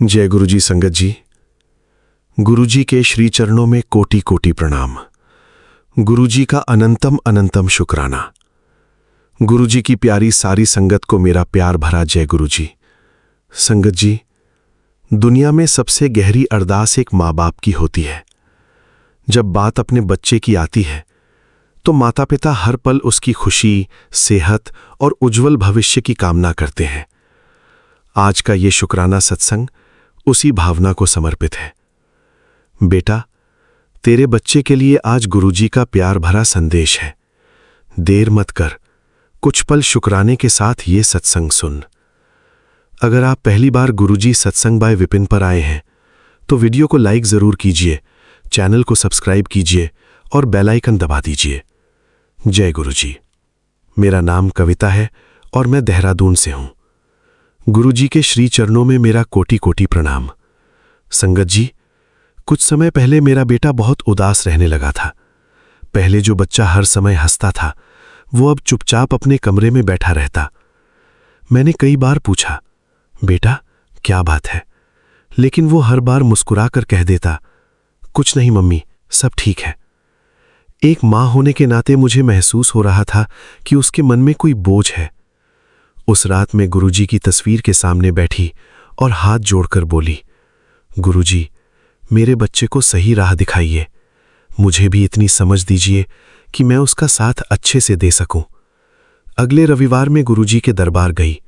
जय गुरुजी संगत जी। गुरुजी के श्री चरणों में कोटि कोटि प्रणाम। गुरुजी का अनंतम अनंतम शुक्राना। गुरुजी की प्यारी सारी संगत को मेरा प्यार भरा जय गुरुजी। संगत जी, दुनिया में सबसे गहरी अरदास एक माँ बाप की होती है। जब बात अपने बच्चे की आती है तो माता पिता हर पल उसकी खुशी, सेहत और उज्जवल भविष्य की कामना करते हैं। आज का ये शुक्राना सत्संग उसी भावना को समर्पित है। बेटा, तेरे बच्चे के लिए आज गुरुजी का प्यार भरा संदेश है। देर मत कर, कुछ पल शुक्राने के साथ ये सत्संग सुन। अगर आप पहली बार गुरुजी सत्संग बाय विपिन पर आए हैं तो वीडियो को लाइक जरूर कीजिए, चैनल को सब्सक्राइब कीजिए और बेल आइकन दबा दीजिए। जय गुरुजी। मेरा नाम कविता है और मैं देहरादून से हूं। गुरुजी के श्री चरणों में मेरा कोटि कोटि प्रणाम। संगत जी, कुछ समय पहले मेरा बेटा बहुत उदास रहने लगा था। पहले जो बच्चा हर समय हंसता था वो अब चुपचाप अपने कमरे में बैठा रहता। मैंने कई बार पूछा, बेटा क्या बात है? लेकिन वो हर बार मुस्कुराकर कह देता, कुछ नहीं मम्मी, सब ठीक है। एक मां होने के नाते मुझे महसूस हो रहा था कि उसके मन में कोई बोझ है। उस रात में गुरुजी की तस्वीर के सामने बैठी और हाथ जोड़कर बोली, गुरुजी, मेरे बच्चे को सही राह दिखाइए। मुझे भी इतनी समझ दीजिए कि मैं उसका साथ अच्छे से दे सकूं। अगले रविवार में गुरुजी के दरबार गई।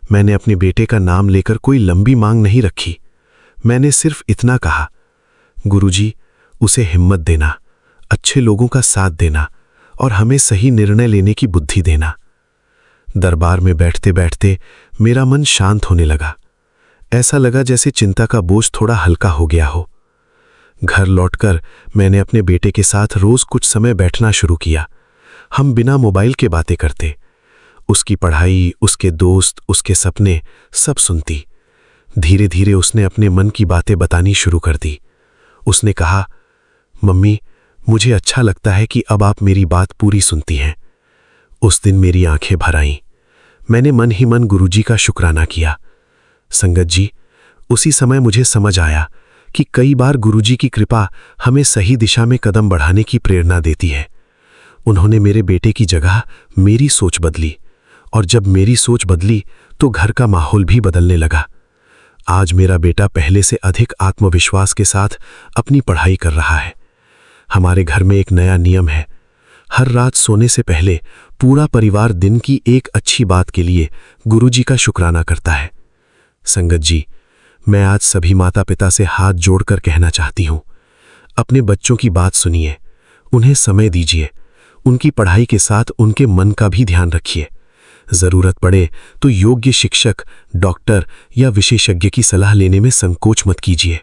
मैंने अपने बेटे का नाम लेकर कोई लंबी मांग नहीं रखी। मैंने सिर्फ इतना कहा, गुरुजी, उसे हिम्मत देना, अच्छे लोगों का साथ देना और हमें सही निर्णय लेने की बुद्धि देना। दरबार में बैठते बैठते मेरा मन शांत होने लगा। ऐसा लगा जैसे चिंता का बोझ थोड़ा हल्का हो गया हो। घर लौटकर मैंने अपने बेटे के साथ रोज कुछ समय बैठना शुरू किया। हम बिना मोबाइल के बातें करते। उसकी पढ़ाई, उसके दोस्त, उसके सपने सब सुनती। धीरे धीरे उसने अपने मन की बातें बतानी शुरू कर दी। उसने कहा, मम्मी, मुझे अच्छा लगता है कि अब आप मेरी बात पूरी सुनती हैं। उस दिन मेरी आंखें भर आईं। मैंने मन ही मन गुरुजी का शुक्राना किया। संगत जी, उसी समय मुझे समझ आया कि कई बार गुरुजी की कृपा हमें सही दिशा में कदम बढ़ाने की प्रेरणा देती है। उन्होंने मेरे बेटे की जगह मेरी सोच बदली और जब मेरी सोच बदली तो घर का माहौल भी बदलने लगा। आज मेरा बेटा पहले से अधिक आत्मविश्वास के साथ अपनी पढ़ाई कर रहा है। हमारे घर में एक नया नियम है। हर रात सोने से पहले पूरा परिवार दिन की एक अच्छी बात के लिए गुरुजी का शुक्राना करता है। संगत जी, मैं आज सभी माता पिता से हाथ जोड़कर कहना चाहती हूं, अपने बच्चों की बात सुनिए, उन्हें समय दीजिए, उनकी पढ़ाई के साथ उनके मन का भी ध्यान रखिए। जरूरत पड़े तो योग्य शिक्षक, डॉक्टर या विशेषज्ञ की सलाह लेने में संकोच मत कीजिए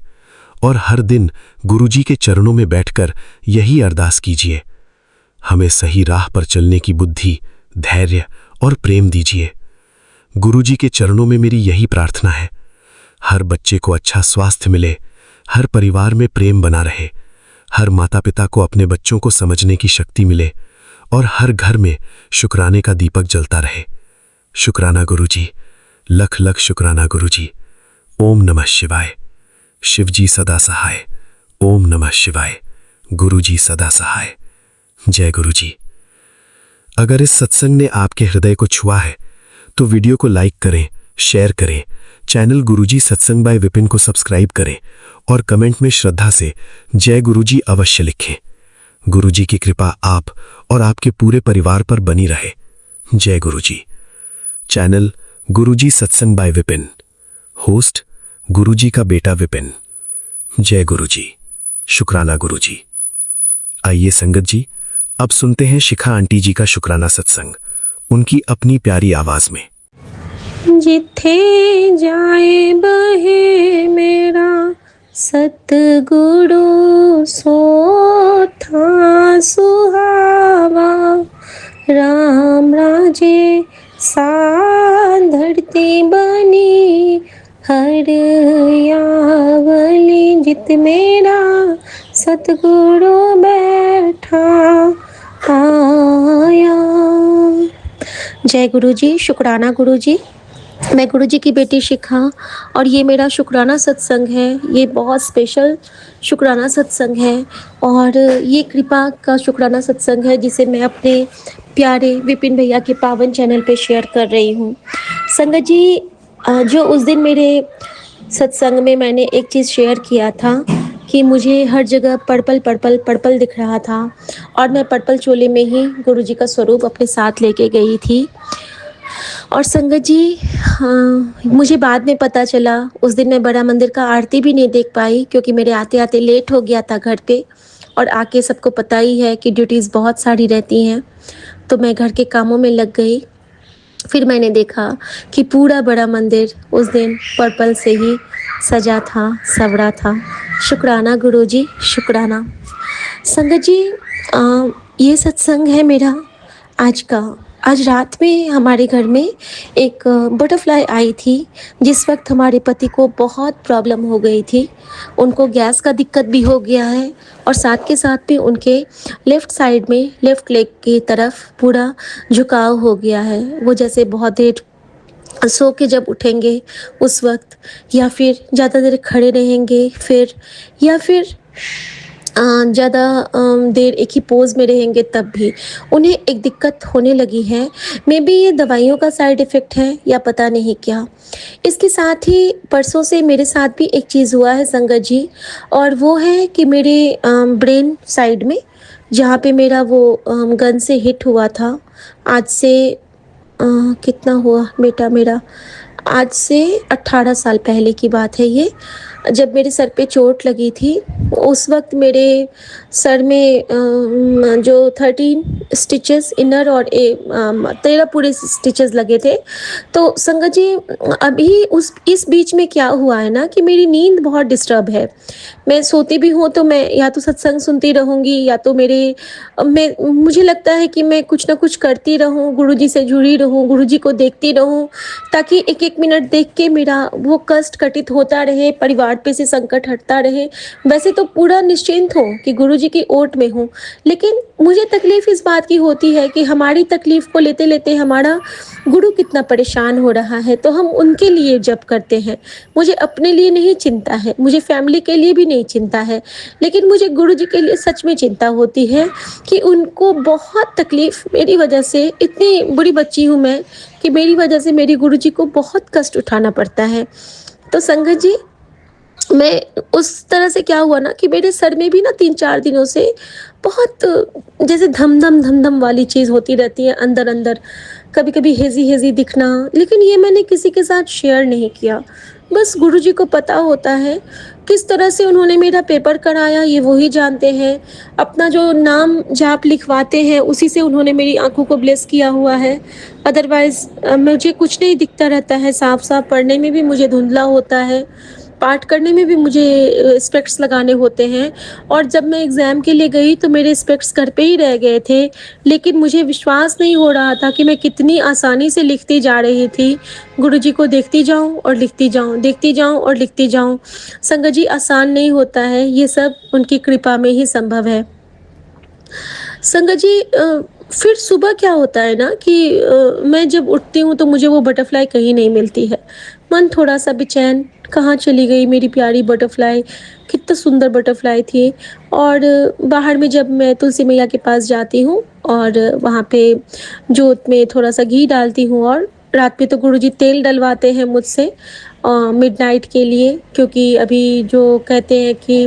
और हर दिन गुरुजी के चरणों में बैठकर यही अरदास कीजिए, हमें सही राह पर चलने की बुद्धि, धैर्य और प्रेम दीजिए। गुरुजी के चरणों में मेरी यही प्रार्थना है, हर बच्चे को अच्छा स्वास्थ्य मिले, हर परिवार में प्रेम बना रहे, हर माता पिता को अपने बच्चों को समझने की शक्ति मिले और हर घर में शुक्राने का दीपक जलता रहे। शुक्राना गुरुजी, लख लख शुक्राना गुरुजी। ओम नमः शिवाय। शिवजी सदा सहाय। ओम नमः शिवाय। गुरुजी सदा सहाय। जय गुरुजी। अगर इस सत्संग ने आपके हृदय को छुआ है तो वीडियो को लाइक करें, शेयर करें, चैनल गुरुजी सत्संग बाय विपिन को सब्सक्राइब करें और कमेंट में श्रद्धा से जय गुरुजी अवश्य लिखें। गुरुजी की कृपा आप और आपके पूरे परिवार पर बनी रहे। जय गुरुजी। चैनल गुरुजी सत्संग बाय विपिन। होस्ट गुरुजी का बेटा विपिन। जय गुरुजी। शुक्राना गुरुजी। आइए संगत जी, अब सुनते हैं शिखा आंटी जी का शुक्राना सत्संग, उनकी अपनी प्यारी आवाज में। जिथे जाए बहे मेरा सतगुरु सो था सुहावा। राम राजे सा धरती बनी हरियावली। जित मेरा सतगुरु बैठा आया। जय गुरुजी। शुक्राना गुरुजी। मैं गुरुजी की बेटी शिखा और ये मेरा शुक्राना सत्संग है। ये बहुत स्पेशल शुक्राना सत्संग है और ये कृपा का शुक्राना सत्संग है जिसे मैं अपने प्यारे विपिन भैया के पावन चैनल पे शेयर कर रही हूँ। संगत जी, जो उस दिन मेरे सत्संग में मैंने एक चीज़ शेयर किया था कि मुझे हर जगह पर्पल पर्पल पर्पल दिख रहा था और मैं पर्पल चोले में ही गुरुजी का स्वरूप अपने साथ लेके गई थी। और संगत जी, हाँ, मुझे बाद में पता चला उस दिन मैं बड़ा मंदिर का आरती भी नहीं देख पाई क्योंकि मेरे आते आते लेट हो गया था घर पे। और आके सबको पता ही है कि ड्यूटीज़ बहुत सारी रहती हैं, तो मैं घर के कामों में लग गई। फिर मैंने देखा कि पूरा बड़ा मंदिर उस दिन पर्पल से ही सजा था, संवरा था। शुक्राना गुरुजी, शुक्राना। संगत जी, ये सत्संग है मेरा आज का। आज रात में हमारे घर में एक बटरफ्लाई आई थी जिस वक्त हमारे पति को बहुत प्रॉब्लम हो गई थी। उनको गैस का दिक्कत भी हो गया है और साथ के साथ में उनके लेफ़्ट साइड में लेफ़्ट लेग की तरफ पूरा झुकाव हो गया है। वो जैसे बहुत देर सो के जब उठेंगे उस वक्त, या फिर ज़्यादा देर खड़े रहेंगे फिर, या फिर ज़्यादा देर एक ही पोज़ में रहेंगे तब भी उन्हें एक दिक्कत होने लगी है। मे बी ये दवाइयों का साइड इफ़ेक्ट है या पता नहीं क्या। इसके साथ ही परसों से मेरे साथ भी एक चीज़ हुआ है संगत जी, और वो है कि मेरे ब्रेन साइड में जहाँ पे मेरा वो गन से हिट हुआ था, आज से कितना हुआ बेटा मेरा, आज से 18 साल पहले की बात है ये। जब मेरे सर पे चोट लगी थी उस वक्त मेरे सर में जो 13 स्टिचेस इनर और 13 पूरे स्टिचेस लगे थे। तो संगत जी, अभी उस इस बीच में क्या हुआ है ना कि मेरी नींद बहुत डिस्टर्ब है। मैं सोती भी हूँ तो मैं या तो सत्संग सुनती रहूँगी या तो मुझे लगता है कि मैं कुछ ना कुछ करती रहूँ, गुरुजी से जुड़ी रहूँ, गुरुजी को देखती रहूँ, ताकि एक एक मिनट देख के मेरा वो कष्ट कटित होता रहे, परिवार पे से संकट हटता रहे। वैसे तो पूरा निश्चिंत हूँ कि गुरुजी की ओट में हूँ, लेकिन मुझे तकलीफ इस बात की होती है कि हमारी तकलीफ को लेते लेते हमारा गुरु कितना परेशान हो रहा है, तो हम उनके लिए जप करते हैं। मुझे अपने लिए नहीं चिंता है, मुझे फैमिली के लिए भी नहीं चिंता है, लेकिन मुझे गुरुजी के लिए सच में चिंता होती है कि उनको बहुत तकलीफ मेरी वजह से, इतनी बुरी बच्ची हूँ मैं कि मेरी वजह से मेरी गुरुजी को बहुत कष्ट उठाना पड़ता है। तो संगत जी, मैं उस तरह से क्या हुआ ना कि मेरे सर में भी ना 3-4 दिनों से बहुत जैसे धम धम वाली चीज़ होती रहती है अंदर अंदर, कभी कभी हेजी हेजी दिखना, लेकिन ये मैंने किसी के साथ शेयर नहीं किया। बस गुरुजी को पता होता है किस तरह से उन्होंने मेरा पेपर कराया, ये वही जानते हैं। अपना जो नाम जाप लिखवाते हैं उसी से उन्होंने मेरी आंखों को ब्लेस किया हुआ है। अदरवाइज़ मुझे कुछ नहीं दिखता रहता है, साफ साफ पढ़ने में भी मुझे धुंधला होता है, पाठ करने में भी मुझे स्पेक्ट्स लगाने होते हैं। और जब मैं एग्ज़ाम के लिए गई तो मेरे स्पेक्ट्स घर पे ही रह गए थे, लेकिन मुझे विश्वास नहीं हो रहा था कि मैं कितनी आसानी से लिखती जा रही थी। गुरुजी को देखती जाऊँ और लिखती जाऊँ, देखती जाऊँ और लिखती जाऊँ। संगत जी, आसान नहीं होता है, ये सब उनकी कृपा में ही संभव है। संगत जी, फिर सुबह क्या होता है ना कि मैं जब उठती हूँ तो मुझे वो बटरफ्लाई कहीं नहीं मिलती है। मन थोड़ा सा बेचैन, कहाँ चली गई मेरी प्यारी बटरफ्लाई, कितना सुंदर बटरफ्लाई थी। और बाहर में जब मैं तुलसी मैया के पास जाती हूँ और वहाँ पे जोत में थोड़ा सा घी डालती हूँ, और रात में तो गुरुजी तेल डलवाते हैं मुझसे मिडनाइट के लिए, क्योंकि अभी जो कहते हैं कि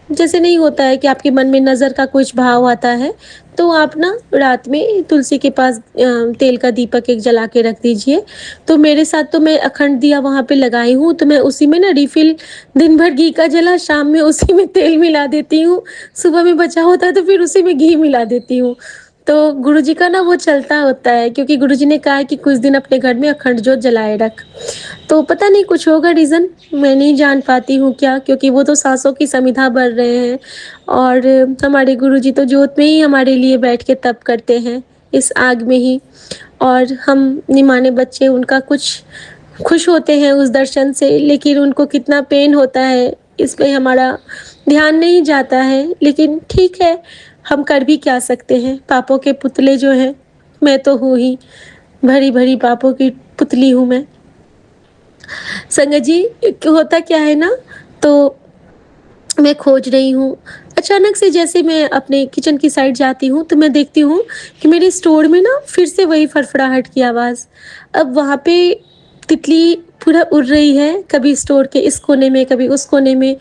जैसे नहीं होता है कि आपके मन में नज़र का कुछ भाव आता है, तो आप ना रात में तुलसी के पास तेल का दीपक एक जला के रख दीजिए। तो मेरे साथ तो मैं अखंड दिया वहाँ पे लगाई हूँ, तो मैं उसी में ना रिफ़िल दिन भर घी का जला, शाम में उसी में तेल मिला देती हूँ, सुबह में बचा होता है तो फिर उसी में घी मिला देती हूँ। तो गुरुजी का ना वो चलता होता है, क्योंकि गुरुजी ने कहा है कि कुछ दिन अपने घर में अखंड जोत जलाए रख। तो पता नहीं कुछ होगा रीज़न, मैं नहीं जान पाती हूँ क्या, क्योंकि वो तो सांसों की समिधा भर रहे हैं और हमारे गुरुजी तो जोत में ही हमारे लिए बैठ के तप करते हैं, इस आग में ही। और हम निमाने बच्चे उनका कुछ खुश होते हैं उस दर्शन से, लेकिन उनको कितना पेन होता है इस पे हमारा ध्यान नहीं जाता है। लेकिन ठीक है, हम कर भी क्या सकते हैं, पापों के पुतले जो हैं मैं तो हूँ ही। भरी-भरी पापों की पुतली हूँ मैं। संगत जी, होता क्या है ना, तो मैं खोज रही हूँ। अचानक से जैसे मैं अपने किचन की साइड जाती हूँ, तो मैं देखती हूँ कि मेरे स्टोर में ना फिर से वही फड़फड़ाहट की आवाज़। अब वहाँ पे तितली पूरा उड़ रही है, कभी स्टोर के इस कोने में, कभी उस कोने में,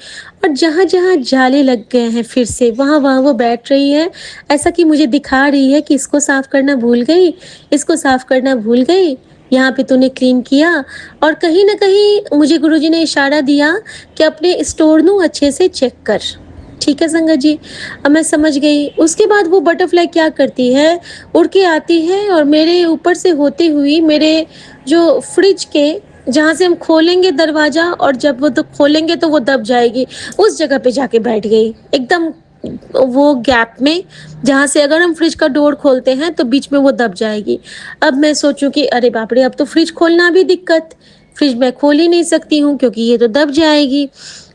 और जहाँ-जहाँ जाले लग गए हैं फिर से, वहाँ-वहाँ वो बैठ रही है। ऐसा कि मुझे दिखा रही है कि इसको साफ करना भूल गई, इसको साफ करना भूल गई, यहाँ पे तूने क्लीन किया। और कहीं न कहीं मुझे गुरुजी ने इशारा दिया कि अपने स्टोर नु अच्छे से चेक कर। ठीक है संगत जी, अब मैं समझ गई। उसके बाद वो बटरफ्लाई क्या करती है, उड़ के आती है और मेरे ऊपर से होती हुई मेरे जो फ्रिज के, जहाँ से हम खोलेंगे दरवाज़ा और जब वो तो खोलेंगे तो वो दब जाएगी, उस जगह पे जाके बैठ गई। एकदम वो गैप में, जहाँ से अगर हम फ्रिज का डोर खोलते हैं तो बीच में वो दब जाएगी। अब मैं सोचूँ कि अरे बाप रे! अब तो फ्रिज खोलना भी दिक्कत, फ्रिज मैं खोल ही नहीं सकती हूँ क्योंकि ये तो दब जाएगी।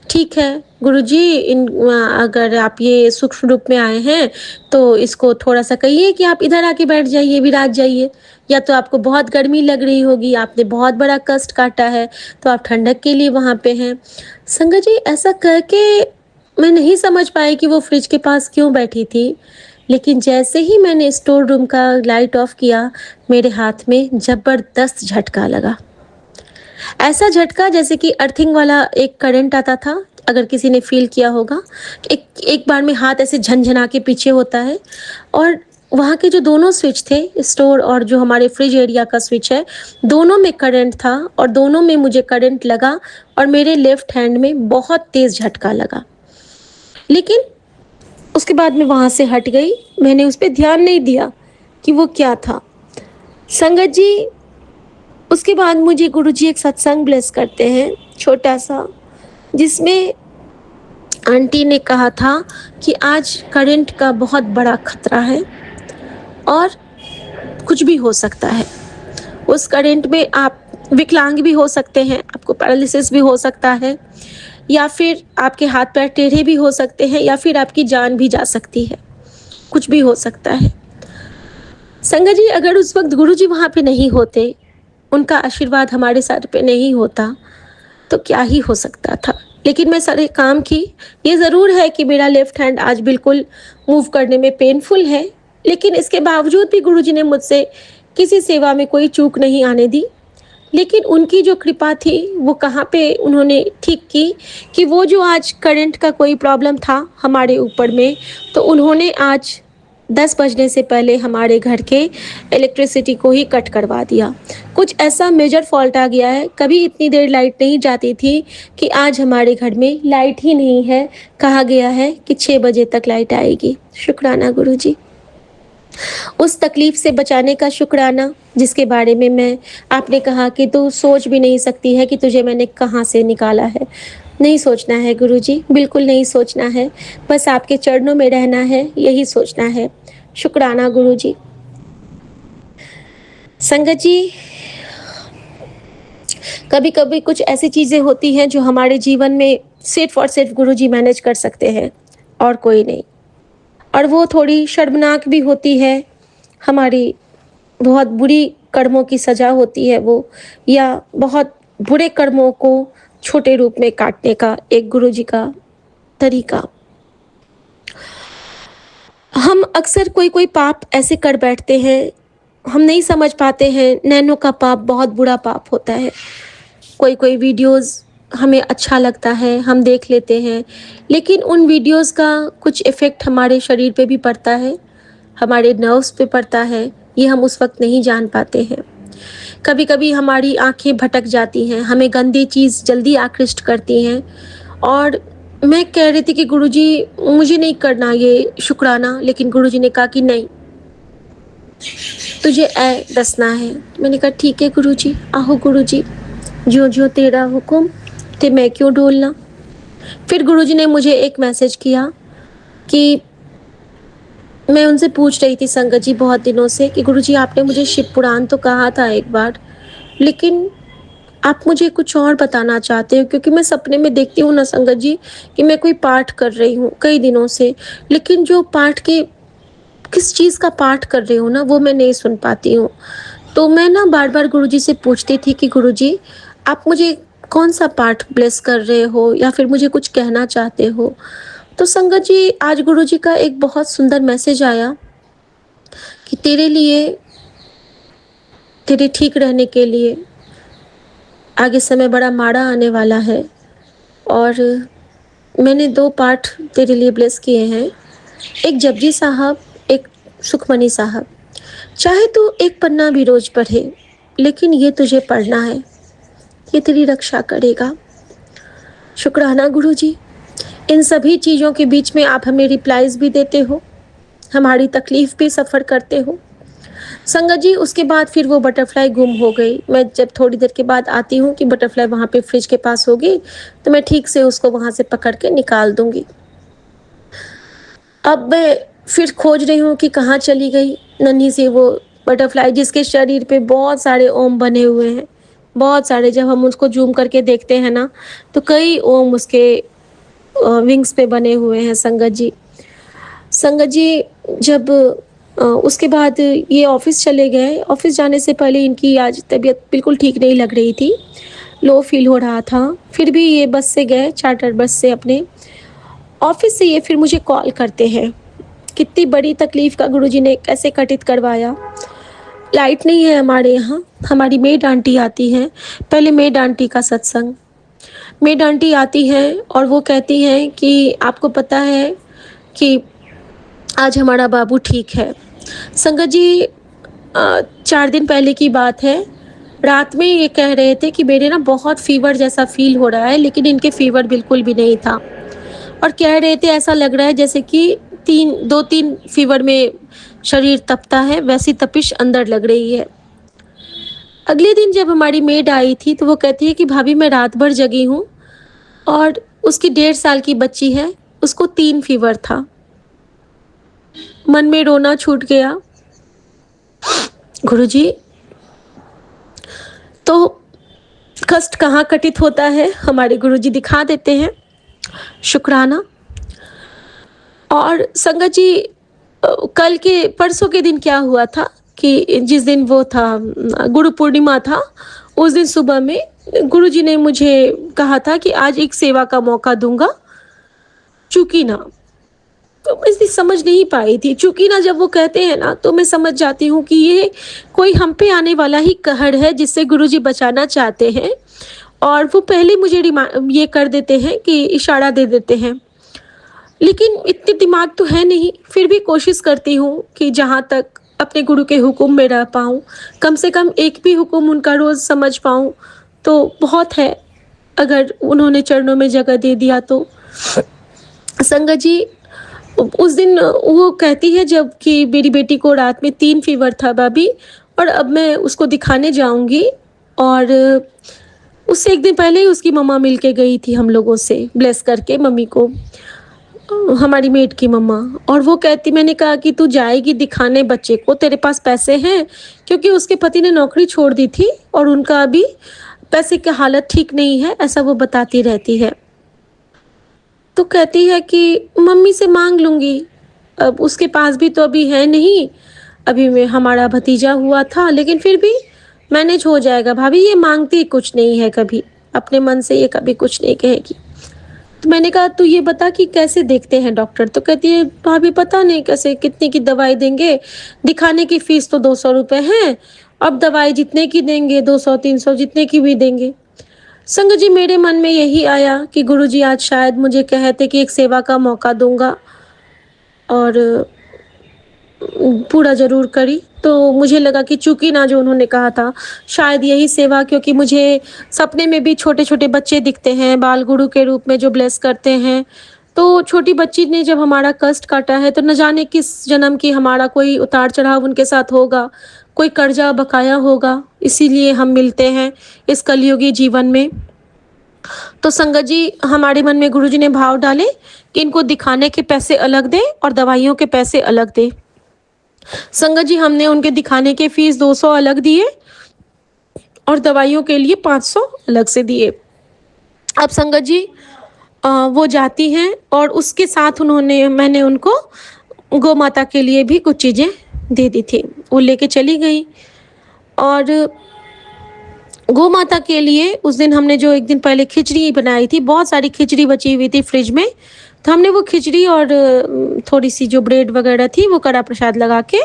ठीक है, गुरुजी, अगर आप ये सूक्ष्म रूप में आए हैं, तो इसको थोड़ा-सा कहिए कि आप इधर आके बैठ जाइए, विराज जाइए। या तो आपको बहुत गर्मी लग रही होगी, आपने बहुत बड़ा कष्ट काटा है, तो आप ठंडक के लिए वहाँ पे हैं। संगत जी, ऐसा कह के मैं नहीं समझ पाई कि वो फ्रिज के पास क्यों बैठी थी। लेकिन जैसे ही मैंने स्टोर रूम का लाइट ऑफ किया, मेरे हाथ में ज़बरदस्त झटका लगा। ऐसा झटका जैसे कि अर्थिंग वाला एक करंट आता था, अगर किसी ने फ़ील किया होगा। एक एक बार में हाथ ऐसे झनझना के पीछे होता है, और वहाँ के जो दोनों स्विच थे, स्टोर और जो हमारे फ्रिज एरिया का स्विच है, दोनों में करंट था और दोनों में मुझे करंट लगा और मेरे लेफ्ट हैंड में बहुत तेज़ झटका लगा। लेकिन उसके बाद मैं वहाँ से हट गई, मैंने उस पे ध्यान नहीं दिया कि वो क्या था। संगत जी, उसके बाद मुझे गुरुजी एक सत्संग ब्लेस करते हैं, छोटा-सा, जिसमें आंटी ने कहा था कि आज करंट का बहुत बड़ा खतरा है और कुछ भी हो सकता है। उस करंट में आप विकलांग भी हो सकते हैं, आपको पैरालिसिस भी हो सकता है, या फिर आपके हाथ-पैर टेढ़े भी हो सकते हैं, या फिर आपकी जान भी जा सकती है। कुछ भी हो सकता है। संगत जी, अगर उस वक़्त गुरुजी वहाँ पे नहीं होते, उनका आशीर्वाद हमारे सर पे नहीं होता, तो क्या ही हो सकता था। लेकिन मैं सारे काम की। ये ज़रूर है कि मेरा लेफ्ट हैंड आज बिल्कुल मूव करने में पेनफुल है, लेकिन इसके बावजूद भी गुरुजी ने मुझसे किसी सेवा में कोई चूक नहीं आने दी। लेकिन उनकी जो कृपा थी, वो कहाँ पे उन्होंने ठीक की कि वो जो आज करंट का कोई प्रॉब्लम था हमारे ऊपर में, तो उन्होंने आज 10 बजने से पहले हमारे घर के इलेक्ट्रिसिटी को ही कट करवा दिया। कुछ ऐसा मेजर फ़ॉल्ट आ गया है, कभी इतनी देर लाइट नहीं जाती थी कि आज हमारे घर में लाइट ही नहीं है। कहा गया है कि 6 बजे तक लाइट आएगी। शुक्राना गुरुजी। उस तकलीफ से बचाने का शुक्राना, जिसके बारे में मैं आपने कहा कि तू सोच भी नहीं सकती है कि तुझे मैंने कहाँ से निकाला है। नहीं सोचना है गुरुजी, बिल्कुल नहीं सोचना है। बस आपके चरणों में रहना है, यही सोचना है। शुक्राना गुरुजी। संगत जी, कभी-कभी कुछ ऐसी चीज़ें होती हैं जो हमारे जीवन में सिर्फ़ और सिर्फ़ गुरुजी मैनेज कर सकते हैं और कोई नहीं। और वो थोड़ी शर्मनाक भी होती है, हमारी बहुत बुरी कर्मों की सज़ा होती है वो, या बहुत बुरे कर्मों को छोटे रूप में काटने का एक गुरुजी का तरीका। हम अक्सर कोई-कोई पाप ऐसे कर बैठते हैं, हम नहीं समझ पाते हैं, नैनों का पाप बहुत बुरा पाप होता है। कोई-कोई वीडियोज़ हमें अच्छा लगता है, हम देख लेते हैं, लेकिन उन वीडियोज़ का कुछ इफ़ेक्ट हमारे शरीर पे भी पड़ता है, हमारे नर्व्स पे पड़ता है, ये हम उस वक़्त नहीं जान पाते हैं। कभी-कभी हमारी आँखें भटक जाती हैं, हमें गंदी चीज़ जल्दी आकृष्ट करती हैं, और मैं कह रही थी कि गुरुजी, मुझे नहीं करना ये शुक्राना, लेकिन गुरुजी ने कहा कि नहीं, तुझे ऐ दसना है। मैंने कहा ठीक है गुरुजी, आहो गुरुजी, ज्यों-ज्यों तेरा हुक्म, ते मैं क्यों डोलना। फिर गुरुजी ने मुझे एक मैसेज किया कि मैं उनसे पूछ रही थी संगत जी बहुत दिनों से कि गुरुजी, आपने मुझे शिव पुराण तो कहा था एक बार, लेकिन आप मुझे कुछ और बताना चाहते हो, क्योंकि मैं सपने में देखती हूँ ना संगत जी कि मैं कोई पाठ कर रही हूँ कई दिनों से, लेकिन जो पाठ के किस चीज़ का पाठ कर रही हूँ ना, वो मैं नहीं सुन पाती हूँ। तो मैं ना बार-बार गुरुजी से पूछती थी कि गुरुजी, आप मुझे कौन-सा पाठ ब्लेस कर रहे हो या फिर मुझे कुछ कहना चाहते हो? तो संगत जी, आज गुरुजी का एक बहुत सुंदर मैसेज आया कि तेरे लिए, तेरे ठीक रहने के लिए आगे समय बड़ा माड़ा आने वाला है, और मैंने 2 पाठ तेरे लिए ब्लेस किए हैं। एक जपजी साहब, एक सुखमनी साहब। चाहे तू एक पन्ना भी रोज पढ़े, लेकिन ये तुझे पढ़ना है, ये तेरी रक्षा करेगा। शुक्राना गुरुजी, इन सभी चीज़ों के बीच में आप हमें रिप्लाईज़ भी देते हो, हमारी तकलीफ़ भी सफ़र करते हो। संगत जी, उसके बाद फिर वो बटरफ्लाई गुम हो गई। मैं जब थोड़ी देर के बाद आती हूँ कि बटरफ्लाई वहाँ पे फ्रिज के पास होगी, तो मैं ठीक से उसको वहाँ से पकड़ के निकाल दूँगी। अब मैं फिर खोज रही हूँ कि कहाँ चली गई नन्ही सी वो बटरफ्लाई, जिसके शरीर पे बहुत सारे ओम बने हुए हैं। बहुत सारे, जब हम उसको ज़ूम करके देखते हैं ना, तो कई ओम उसके विंग्स पे बने हुए हैं संगत जी। संगत जी, जब उसके बाद ये ऑफ़िस चले गए, ऑफ़िस जाने से पहले इनकी आज तबीयत बिल्कुल ठीक नहीं लग रही थी, लो फ़ील हो रहा था। फिर भी ये बस से गए, चार्टर बस से अपने। ऑफ़िस से ये फिर मुझे कॉल करते हैं। कितनी बड़ी तकलीफ़ का गुरुजी ने कैसे घटित करवाया। लाइट नहीं है हमारे यहाँ, हमारी मेड आंटी आती हैं, पहले मेड आंटी का सत्संग। मेड आंटी आती हैं और वो कहती हैं कि आपको पता है कि आज हमारा बाबू ठीक है। संगत जी, 4 दिन पहले की बात है, रात में ये कह रहे थे कि मेरे ना बहुत फ़ीवर जैसा फ़ील हो रहा है, लेकिन इनके फ़ीवर बिल्कुल भी नहीं था। और कह रहे थे ऐसा लग रहा है जैसे कि 2-3 फ़ीवर में शरीर तपता है, वैसी तपिश अंदर लग रही है। अगले दिन जब हमारी मेड आई थी, तो वो कहती है कि भाभी मैं रात भर जगी हूँ, और उसकी 1.5 साल की बच्ची है, उसको 3 फ़ीवर था। मन में रोना छूट गया। गुरुजी, तो कष्ट कहाँ घटित होता है, हमारे गुरुजी दिखा देते हैं। शुक्राना। और संगत जी, कल के परसों के दिन क्या हुआ था कि जिस दिन वो था, गुरु पूर्णिमा था, उस दिन सुबह में गुरुजी ने मुझे कहा था कि आज एक सेवा का मौका दूँगा, चूकी ना। तो मैं इसकी समझ नहीं पाई थी। चूँकि ना जब वो कहते हैं ना, तो मैं समझ जाती हूँ कि ये कोई हम पे आने वाला ही कहर है, जिससे गुरुजी बचाना चाहते हैं, और वो पहले मुझे ये कर देते हैं कि इशारा दे देते हैं। लेकिन इतने दिमाग तो है नहीं, फिर भी कोशिश करती हूँ कि जहाँ तक अपने गुरु के हुक्म में रह पाऊँ, कम से कम एक भी हुक्म उनका रोज़ समझ पाऊँ, तो बहुत है, अगर उन्होंने चरणों में जगह दे दिया तो। संगत जी, उस दिन वो कहती है जब कि मेरी बेटी को रात में 3 फ़ीवर था भाभी, और अब मैं उसको दिखाने जाऊँगी, और उससे 1 दिन पहले ही उसकी मम्मा मिल के गई थी हम लोगों से, ब्लेस करके मम्मी को, हमारी मेड की मम्मा। और वो कहती, मैंने कहा कि तू जाएगी दिखाने बच्चे को, तेरे पास पैसे हैं? क्योंकि उसके पति ने नौकरी छोड़ दी थी और उनका अभी पैसे की हालत ठीक नहीं है, ऐसा वो बताती रहती है। तो कहती है कि मम्मी से माँग लूँगी, अब उसके पास भी तो अभी है नहीं, अभी मैं हमारा भतीजा हुआ था, लेकिन फिर भी मैनेज हो जाएगा भाभी, ये माँगती कुछ नहीं है कभी, अपने मन से ये कभी कुछ नहीं कहेगी। तो मैंने कहा तू ये बता कि कैसे देखते हैं डॉक्टर? तो कहती है भाभी पता नहीं कैसे, कितने की दवाई देंगे, दिखाने की फ़ीस तो 200 रुपए है, अब दवाई जितने की देंगे 200-300 जितने की भी देंगे। संगत जी, मेरे मन में यही आया कि गुरुजी आज शायद मुझे कहते कि एक सेवा का मौका दूँगा, और पूरा ज़रूर करी। तो मुझे लगा कि चूँकि ना जो उन्होंने कहा था, शायद यही सेवा, क्योंकि मुझे सपने में भी छोटे-छोटे बच्चे दिखते हैं, बाल गुरु के रूप में जो ब्लेस करते हैं। तो छोटी बच्ची ने जब हमारा कष्ट काटा है, तो न जाने किस जन्म की हमारा कोई उतार-चढ़ाव उनके साथ होगा, कोई कर्जा बकाया होगा, इसीलिए हम मिलते हैं इस कलयुगी जीवन में। तो संगत जी, हमारे मन में गुरुजी ने भाव डाले कि इनको दिखाने के पैसे अलग दें और दवाइयों के पैसे अलग दें। संगत जी, हमने उनके दिखाने के फीस 200 अलग दिए और दवाइयों के लिए 500 अलग से दिए। अब संगत जी, वो जाती हैं और उसके साथ मैंने उनको गौ माता के लिए भी कुछ चीज़ें दे दी थी। वो लेके चली गई, और गौ माता के लिए उस दिन हमने जो एक दिन पहले खिचड़ी बनाई थी, बहुत सारी खिचड़ी बची हुई थी फ्रिज में, तो हमने वो खिचड़ी और थोड़ी-सी जो ब्रेड वगैरह थी वो कड़ा प्रसाद लगा के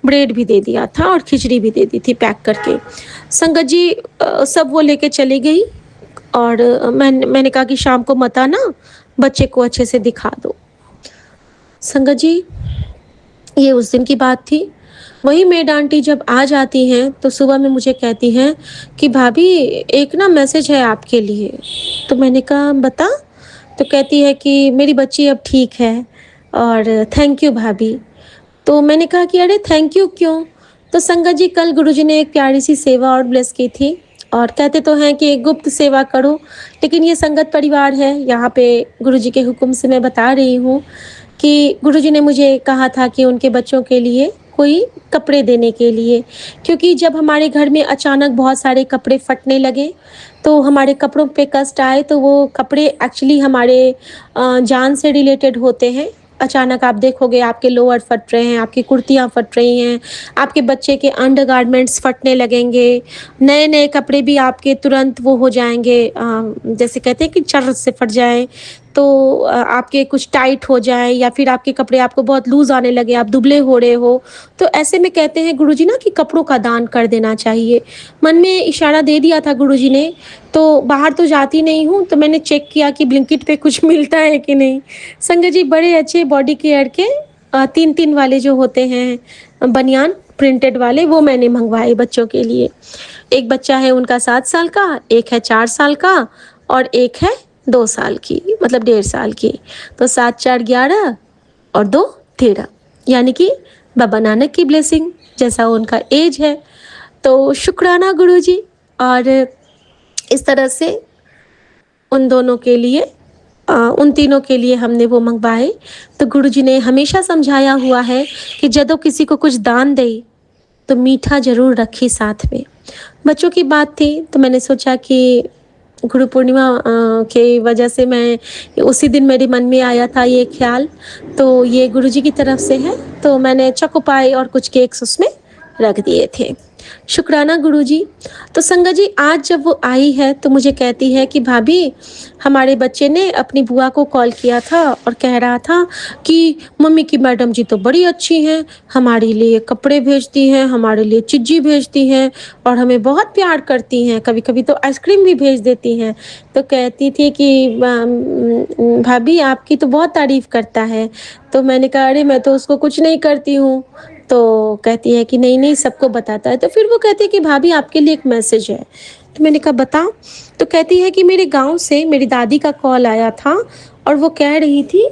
ब्रेड भी दे दिया था और खिचड़ी भी दे दी थी पैक करके। संगत जी सब वो लेके चली गई और मैंने कहा कि शाम को मत आना, बच्चे को अच्छे से दिखा दो। संगत जी, ये उस दिन की बात थी। वही मेड आंटी जब आ जाती हैं तो सुबह में मुझे कहती हैं कि भाभी एक ना मैसेज है आपके लिए। तो मैंने कहा बता? तो कहती है कि मेरी बच्ची अब ठीक है और थैंक यू भाभी। तो मैंने कहा कि अरे थैंक यू क्यों? तो संगत जी कल गुरुजी ने एक प्यारी सी सेवा और ब्लेस की थी और कहते तो हैं कि गुप्त सेवा करो, लेकिन ये संगत परिवार है, यहाँ पे गुरुजी के हुक्म से मैं बता रही हूँ कि गुरुजी ने मुझे कहा था कि उनके बच्चों के लिए कोई कपड़े देने के लिए, क्योंकि जब हमारे घर में अचानक बहुत सारे कपड़े फटने लगे तो हमारे कपड़ों पे कष्ट आए, तो वो कपड़े एक्चुअली हमारे जान से रिलेटेड होते हैं। अचानक आप देखोगे आपके लोअर फट रहे हैं, आपकी कुर्तियाँ फट रही हैं, आपके बच्चे के अंडरगारमेंट्स फटने लगेंगे, नए-नए कपड़े भी आपके तुरंत वो हो जाएँगे, जैसे कहते हैं कि चर्र से फट जाएँ, तो आपके कुछ टाइट हो जाएँ या फिर आपके कपड़े आपको बहुत लूज़ आने लगे, आप दुबले हो रहे हो, तो ऐसे में कहते हैं गुरुजी ना कि कपड़ों का दान कर देना चाहिए। मन में इशारा दे दिया था गुरुजी ने, तो बाहर तो जाती नहीं हूँ, तो मैंने चेक किया कि ब्लिंकिट पे कुछ मिलता है कि नहीं। संगत जी बड़े अच्छे बॉडी केयर के 3-3 वाले जो होते हैं बनियान प्रिंटेड वाले, वो मैंने मँगवाए बच्चों के लिए। एक बच्चा है उनका 7 साल का, एक है 4 साल का और एक है 2 साल की, मतलब 1.5 साल की। तो 7 4 11 और 2 13, यानी कि बाबा नानक की ब्लेसिंग जैसा उनका एज है। तो शुक्राना गुरुजी। और इस तरह से उन दोनों के लिए उन तीनों के लिए हमने वो मंगवाए। तो गुरुजी ने हमेशा समझाया हुआ है कि जदों किसी को कुछ दान दे तो मीठा ज़रूर रखी साथ में। बच्चों की बात थी तो मैंने सोचा कि गुरु पूर्णिमा के वजह से मैं उसी दिन मेरे मन में आया था ये ख़्याल, तो ये गुरुजी की तरफ से है, तो मैंने चोको पाई और कुछ केक्स उसमें रख दिए थे। शुक्राना गुरुजी। तो संगत जी आज जब वो आई है तो मुझे कहती है कि भाभी हमारे बच्चे ने अपनी बुआ को कॉल किया था और कह रहा था कि मम्मी की मैडम जी तो बड़ी अच्छी हैं, हमारे लिए कपड़े भेजती हैं, हमारे लिए चिज्जी भेजती हैं और हमें बहुत प्यार करती हैं, कभी-कभी तो आइसक्रीम भी भेज देती हैं। तो कहती थी कि भाभी आपकी तो बहुत तारीफ़ करता है। तो मैंने कहा अरे मैं तो उसको कुछ नहीं करती हूँ। तो कहती है कि नहीं-नहीं सबको बताता है। तो फिर वो कहती है कि भाभी आपके लिए एक मैसेज है। तो मैंने कहा बता? तो कहती है कि मेरे गाँव से मेरी दादी का कॉल आया था और वो कह रही थी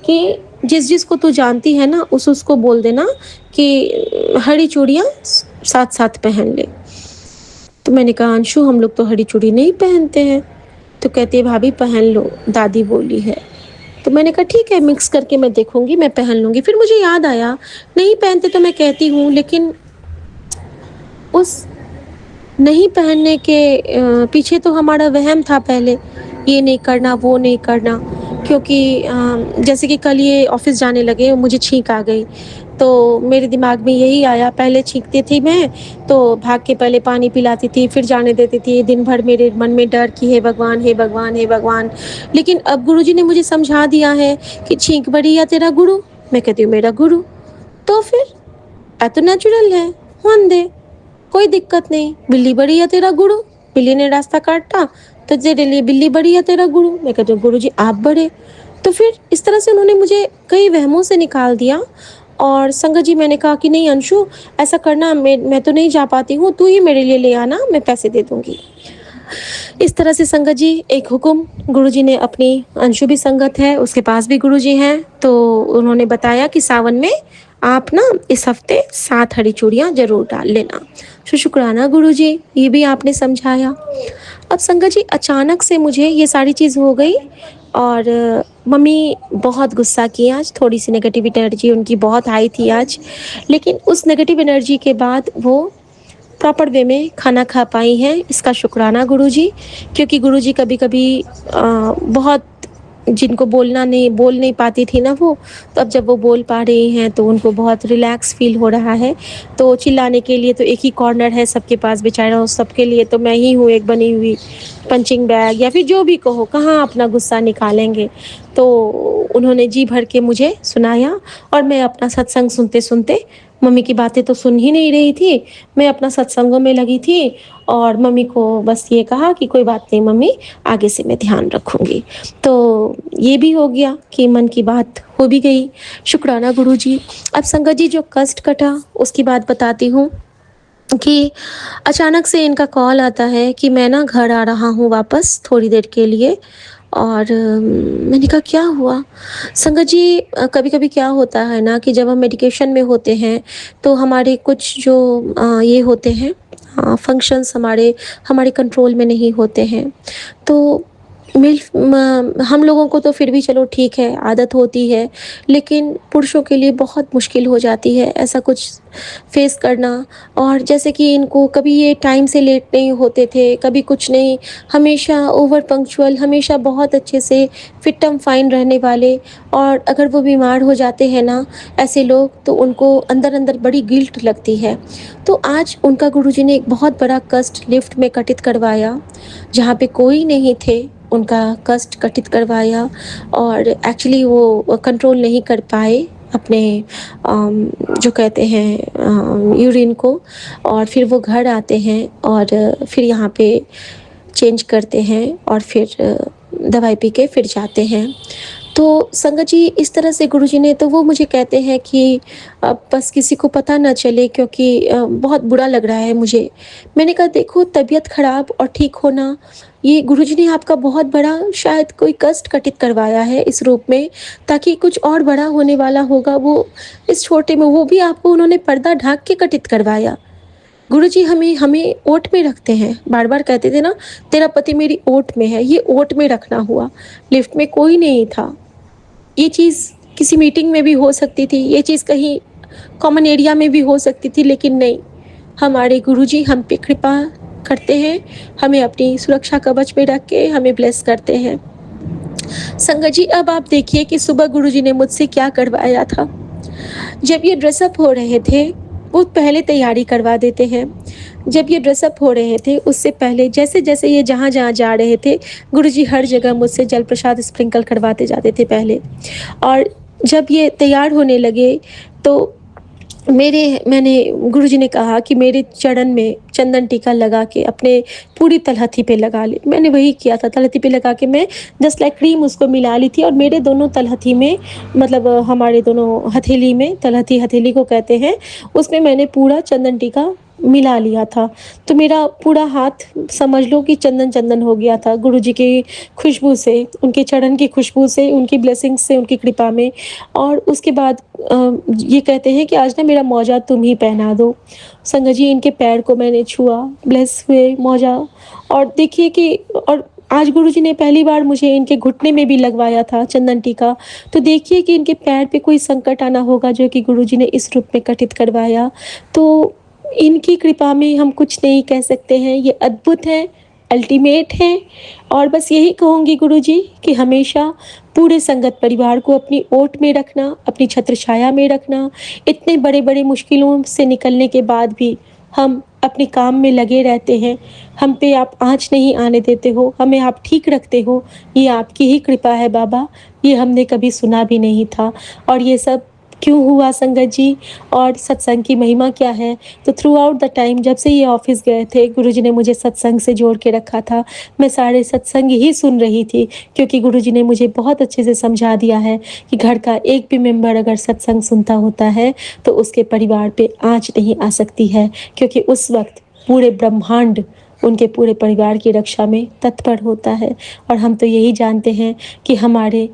कि जिस-जिस को तू जानती है ना उसको बोल देना कि हरी चूड़ियाँ साथ-साथ पहन ले। तो मैंने कहा अंशु हम लोग तो हरी चूड़ी नहीं पहनते हैं। तो कहती है भाभी पहन लो, दादी बोली है। तो मैंने कहा ठीक है मिक्स करके मैं देखूँगी, मैं पहन लूँगी। फिर मुझे याद आया नहीं पहनते तो मैं कहती हूँ, लेकिन उस नहीं पहनने के पीछे तो हमारा वहम था पहले, ये नहीं करना, वो नहीं करना, क्योंकि जैसे कि कल ये ऑफ़िस जाने लगे, मुझे छींक आ गई, तो मेरे दिमाग में यही आया, पहले छींकती थी मैं, तो भाग के पहले पानी पिलाती थी, फिर जाने देती थी, दिन भर मेरे मन में डर कि हे भगवान, हे भगवान, हे भगवान। लेकिन अब गुरुजी ने मुझे समझा दिया है कि छींक बड़ी या तेरा गुरु? मैं कहती हूँ मेरा गुरु। तो फिर तो नेचुरल है, होने दे, कोई दिक्कत नहीं। बिल्ली बड़ी या तेरा गुरु? बिल्ली ने रास्ता काटा तो तेरे लिए बिल्ली बड़ी या तेरा गुरु? मैं कहती हूँ गुरुजी आप बड़े। तो फिर इस तरह से उन्होंने मुझे कई वहमों से निकाल दिया। और संगत जी मैंने कहा कि नहीं अंशु ऐसा करना, मैं तो नहीं जा पाती हूँ, तू ही मेरे लिए ले आना, मैं पैसे दे दूँगी। इस तरह से संगत जी एक हुक्म गुरुजी ने अपनी, अंशु भी संगत है, उसके पास भी गुरुजी हैं, तो उन्होंने बताया कि सावन में आप ना इस हफ्ते 7 हरी चूड़ियाँ ज़रूर डाल लेना। शुक्राना गुरुजी, ये भी आपने समझाया। अब संगत जी अचानक से मुझे ये सारी चीज़ हो गई और मम्मी बहुत गुस्सा की आज, थोड़ी-सी नेगेटिव एनर्जी उनकी बहुत आई थी आज। लेकिन उस नेगेटिव एनर्जी के बाद वो प्रॉपर वे में खाना खा पाई हैं, इसका शुक्राना गुरुजी, क्योंकि गुरुजी कभी-कभी बहुत जिनको बोल नहीं पाती थी ना वो, तो अब जब वो बोल पा रही हैं तो उनको बहुत रिलैक्स फ़ील हो रहा है। तो चिल्लाने के लिए तो एक ही कॉर्नर है सबके पास बेचारा, उस सबके लिए तो मैं ही हूँ एक बनी हुई पंचिंग बैग या फिर जो भी कहो, कहाँ अपना गुस्सा निकालेंगे। तो उन्होंने जी भर के मुझे सुनाया और मैं अपना सत्संग सुनते-सुनते, मम्मी की बातें तो सुन ही नहीं रही थी, मैं अपना सत्संगों में लगी थी और मम्मी को बस ये कहा कि कोई बात नहीं मम्मी, आगे से मैं ध्यान रखूँगी। तो ये भी हो गया कि मन की बात हो भी गई। शुक्राना गुरुजी। अब संगत जी जो कष्ट कटा उसकी बात बताती हूँ कि अचानक से इनका कॉल आता है कि मैं ना घर आ रहा हूँ वापस थोड़ी देर के लिए। और मैंने कहा क्या हुआ? संगत जी कभी-कभी क्या होता है ना कि जब हम मेडिकेशन में होते हैं तो हमारे कुछ जो ये होते हैं फंक्शंस हमारे हमारे कंट्रोल में नहीं होते हैं। तो हम लोगों को तो फिर भी चलो ठीक है, आदत होती है, लेकिन पुरुषों के लिए बहुत मुश्किल हो जाती है ऐसा कुछ फेस करना। और जैसे कि इनको कभी ये टाइम से लेट नहीं होते थे, कभी कुछ नहीं, हमेशा ओवर पंक्चुअल, हमेशा बहुत अच्छे से फिट एंड फाइन रहने वाले। और अगर वो बीमार हो जाते हैं ना ऐसे लोग, तो उनको अंदर-अंदर बड़ी गिल्ट लगती है। तो आज उनका गुरुजी ने एक बहुत बड़ा कष्ट लिफ्ट में घटित करवाया, जहाँ पे कोई नहीं थे, उनका कष्ट घटित करवाया। और एक्चुअली वो कंट्रोल नहीं कर पाए अपने जो कहते हैं यूरिन को। और फिर वो घर आते हैं और फिर यहाँ पे चेंज करते हैं और फिर दवाई पी के फिर जाते हैं। तो संगत जी इस तरह से गुरुजी ने, तो वो मुझे कहते हैं कि बस किसी को पता ना चले क्योंकि बहुत बुरा लग रहा है मुझे। मैंने कहा देखो तबीयत ख़राब और ठीक होना, ये गुरुजी ने आपका बहुत बड़ा शायद कोई कष्ट घटित करवाया है इस रूप में, ताकि कुछ और बड़ा होने वाला होगा वो इस छोटे में, वो भी आपको उन्होंने पर्दा ढाक के घटित करवाया। गुरुजी हमें हमें ओट में रखते हैं, बार-बार कहते थे ना तेरा पति मेरी ओट में है, ये ओट में रखना हुआ। लिफ्ट में कोई नहीं था। ये चीज़ किसी मीटिंग में भी हो सकती थी, ये चीज़ कहीं कॉमन एरिया में भी हो सकती थी, लेकिन नहीं, हमारे गुरुजी हम पे कृपा करते हैं, हमें अपनी सुरक्षा कवच में रख के हमें ब्लेस करते हैं। संगत जी अब आप देखिए कि सुबह गुरुजी ने मुझसे क्या करवाया था। जब ये ड्रेसअप हो रहे थे, वो पहले तैयारी करवा देते हैं। जब ये ड्रेसअप हो रहे थे, उससे पहले जैसे-जैसे ये जहाँ-जहाँ जा रहे थे, गुरुजी हर जगह मुझसे जल प्रसाद स्प्रिंकल करवाते जाते थे पहले। और जब ये तैयार होने लगे, तो मैंने गुरुजी ने कहा कि मेरे चरण में चंदन टीका लगा के अपने पूरी तलहथी पे लगा ले। मैंने वही किया था, तलहथी पे लगा के मैं जस्ट लाइक क्रीम उसको मिला ली थी और मेरे दोनों तलहथी में, मतलब हमारे दोनों हथेली में, तलहथी हथेली को कहते हैं, उसमें मैंने पूरा चंदन टीका मिला लिया था। तो मेरा पूरा हाथ समझ लो कि चंदन-चंदन हो गया था गुरुजी की खुशबू से, उनके चरण की खुशबू से, उनकी ब्लेसिंग्स से, उनकी कृपा में। और उसके बाद ये कहते हैं कि आज ना मेरा मौजा तुम ही पहना दो। संगत जी इनके पैर को मैंने छुआ, ब्लेस हुए मौजा। और देखिए कि और आज गुरुजी ने पहली बार मुझे इनके घुटने में भी लगवाया था चंदन टीका। तो देखिए कि इनके पैर पे कोई संकट आना होगा जो कि गुरुजी ने इस रूप में घटित करवाया। तो इनकी कृपा में हम कुछ नहीं कह सकते हैं, ये अद्भुत हैं, अल्टीमेट हैं। और बस यही कहूँगी गुरुजी कि हमेशा पूरे संगत परिवार को अपनी ओट में रखना, अपनी छत्र छाया में रखना। इतने बड़े-बड़े मुश्किलों से निकलने के बाद भी हम अपने काम में लगे रहते हैं, हम पे आप आँच नहीं आने देते हो, हमें आप ठीक रखते हो, ये आपकी ही कृपा है बाबा, ये हमने कभी सुना भी नहीं था। और ये सब क्यों हुआ संगत जी, और सत्संग की महिमा क्या है? तो थ्रू आउट द टाइम जब से ये ऑफ़िस गए थे, गुरुजी ने मुझे सत्संग से जोड़ के रखा था। मैं सारे सत्संग ही सुन रही थी क्योंकि गुरुजी ने मुझे बहुत अच्छे से समझा दिया है कि घर का एक भी मेंबर अगर सत्संग सुनता होता है, तो उसके परिवार पे आँच नहीं आ सकती है, क्योंकि उस वक़्त पूरे ब्रह्मांड उनके पूरे परिवार की रक्षा में तत्पर होता है। और हम तो यही जानते हैं कि हमारे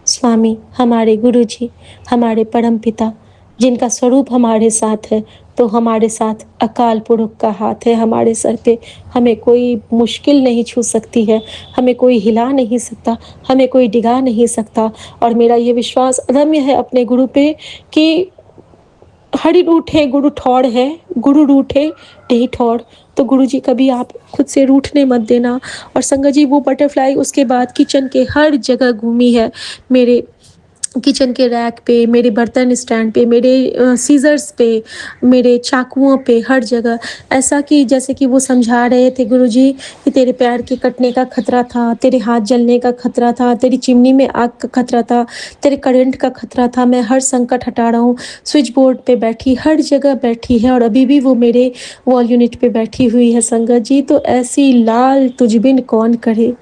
स्वामी, हमारे गुरुजी, हमारे परमपिता, जिनका स्वरूप हमारे साथ है, तो हमारे साथ अकाल पुरख का हाथ है हमारे सर पे। हमें कोई मुश्किल नहीं छू सकती है, हमें कोई हिला नहीं सकता, हमें कोई डिगा नहीं सकता। और मेरा ये विश्वास अदम्य है अपने गुरु पे कि हरि रूठे गुरु ठौर है, गुरु रूठे ढेर ठौर। तो गुरुजी कभी आप खुद से रूठने मत देना। और संगत जी वो बटरफ्लाई उसके बाद किचन के हर जगह घूमी है, मेरे किचन के रैक पे, मेरे बर्तन स्टैंड पे, मेरे सीज़र्स पे, मेरे चाकुओं पे, हर जगह। ऐसा कि जैसे कि वो समझा रहे थे गुरुजी कि तेरे पैर के कटने का खतरा था, तेरे हाथ जलने का खतरा था, तेरी चिमनी में आग का खतरा था, तेरे करंट का खतरा था, मैं हर संकट हटा रहा हूँ। स्विच बोर्ड पे बैठी, हर जगह बैठी है और अभी भी वो मेरे वॉल यूनिट पे बैठी हुई है संगत जी। तो ऐसी लाल तुझ बिन कौन करे,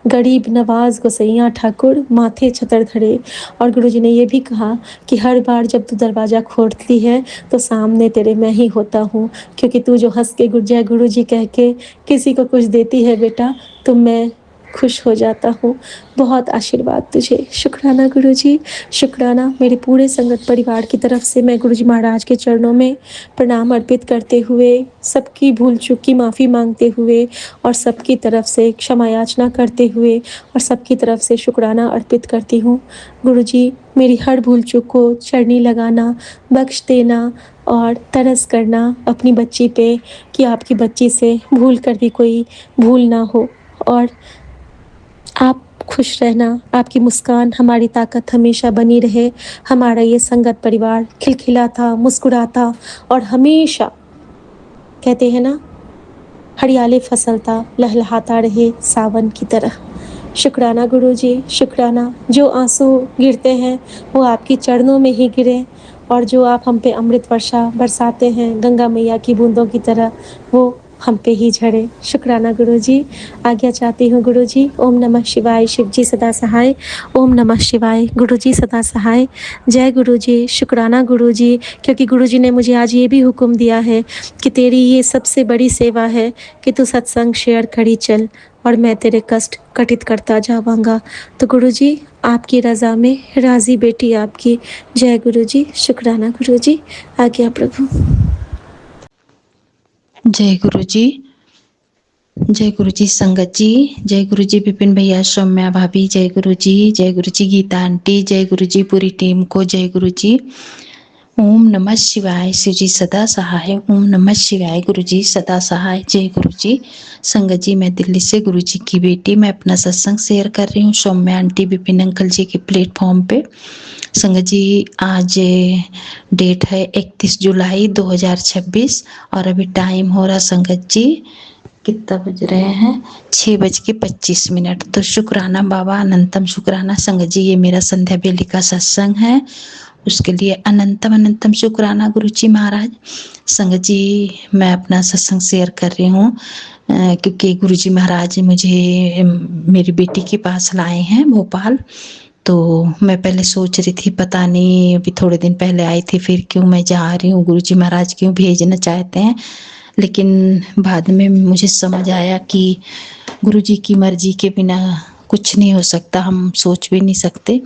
गरीब नवाज गोसैया ठाकुर माथे छतर धरे। और गुरुजी ने ये भी कहा कि हर बार जब तू दरवाज़ा खोलती है तो सामने तेरे मैं ही होता हूँ, क्योंकि तू जो हंस के जय गुरुजी कह के किसी को कुछ देती है बेटा, तो मैं खुश हो जाता हूँ। बहुत आशीर्वाद तुझे। शुक्राना गुरुजी, शुक्राना। मेरे पूरे संगत परिवार की तरफ से मैं गुरुजी महाराज के चरणों में प्रणाम अर्पित करते हुए, सबकी भूल चूक की माफ़ी मांगते हुए और सबकी तरफ से क्षमा याचना करते हुए और सबकी तरफ से शुक्राना अर्पित करती हूँ। गुरुजी मेरी हर भूल चूक को चरनी लगाना, बख्श देना और तरस करना अपनी बच्ची पे कि आपकी बच्ची से भूल कर भी कोई भूल ना हो। और आप खुश रहना, आपकी मुस्कान हमारी ताकत हमेशा बनी रहे। हमारा ये संगत परिवार खिलखिलाता, मुस्कुराता और हमेशा कहते हैं ना, हरियाली फसलता, लहलहाता रहे सावन की तरह। शुक्राना गुरुजी, शुक्राना। जो आँसू गिरते हैं वो आपके चरणों में ही गिरे, और जो आप हम पे अमृत वर्षा बरसाते हैं गंगा मैया की बूंदों की तरह, वो हम पे ही झड़े। शुक्राना गुरुजी। आज्ञा चाहती हूँ गुरुजी। ओम नमः शिवाय। शिव जी सदा सहाय। ओम नमः शिवाय। गुरुजी सदा सहाय। जय गुरुजी। शुक्राना गुरुजी, क्योंकि गुरुजी ने मुझे आज ये भी हुक्म दिया है कि तेरी ये सबसे बड़ी सेवा है कि तू सत्संग शेयर करी चल और मैं तेरे कष्ट कटित करता जावांगा। तो गुरुजी आपकी रज़ा में राज़ी बेटी आपकी। जय गुरुजी। शुक्राना गुरुजी। आज्ञा प्रभु। जय गुरु जी, जय गुरु जी संगत जी, जय गुरु जी विपिन भैया, सौम्या भाभी, जय गुरु जी गीता आंटी, जय गुरु जी पूरी टीम को, जय गुरु जी। ओम नमः शिवाय। शिव जी सदा सहाय। ओम नमः शिवाय। गुरु जी सदा सहाय। जय गुरु जी। संगत जी मैं दिल्ली से गुरु जी की बेटी, मैं अपना सत्संग शेयर कर रही हूँ सौम्या आंटी विपिन अंकल जी के प्लेटफॉर्म पे। संगत जी आज डेट है 31 जुलाई 2026 और अभी टाइम हो रहा संगत जी कितना बज रहे हैं 6:25। तो शुक्राना बाबा, अनंतम शुक्राना संगत जी। ये मेरा संध्या बेली का सत्संग है, उसके लिए अनंतम अनंतम शुक्राना गुरु जी महाराज। संगत जी मैं अपना सत्संग शेयर कर रही हूँ क्योंकि गुरु जी महाराज मुझे मेरी बेटी के पास लाए हैं भोपाल। तो मैं पहले सोच रही थी पता नहीं, अभी थोड़े दिन पहले आई थी, फिर क्यों मैं जा रही हूँ, गुरु जी महाराज क्यों भेजना चाहते हैं। लेकिन बाद में मुझे समझ आया कि गुरु जी की मर्जी के बिना कुछ नहीं हो सकता, हम सोच भी नहीं सकते।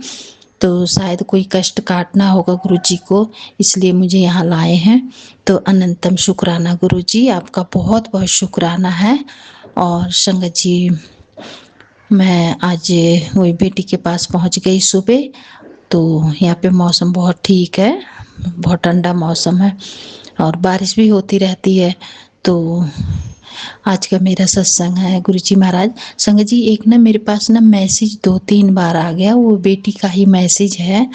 तो शायद कोई कष्ट काटना होगा गुरु जी को, इसलिए मुझे यहाँ लाए हैं। तो अनंतम शुक्राना गुरु जी, आपका बहुत बहुत शुक्राना है। और संगत जी मैं आज वही बेटी के पास पहुँच गई सुबह। तो यहाँ पे मौसम बहुत ठीक है, बहुत ठंडा मौसम है और बारिश भी होती रहती है। तो आज का मेरा सत्संग है गुरु जी महाराज। संगत जी एक ना मेरे पास ना मैसेज 2-3 बार आ गया, वो बेटी का ही मैसेज है।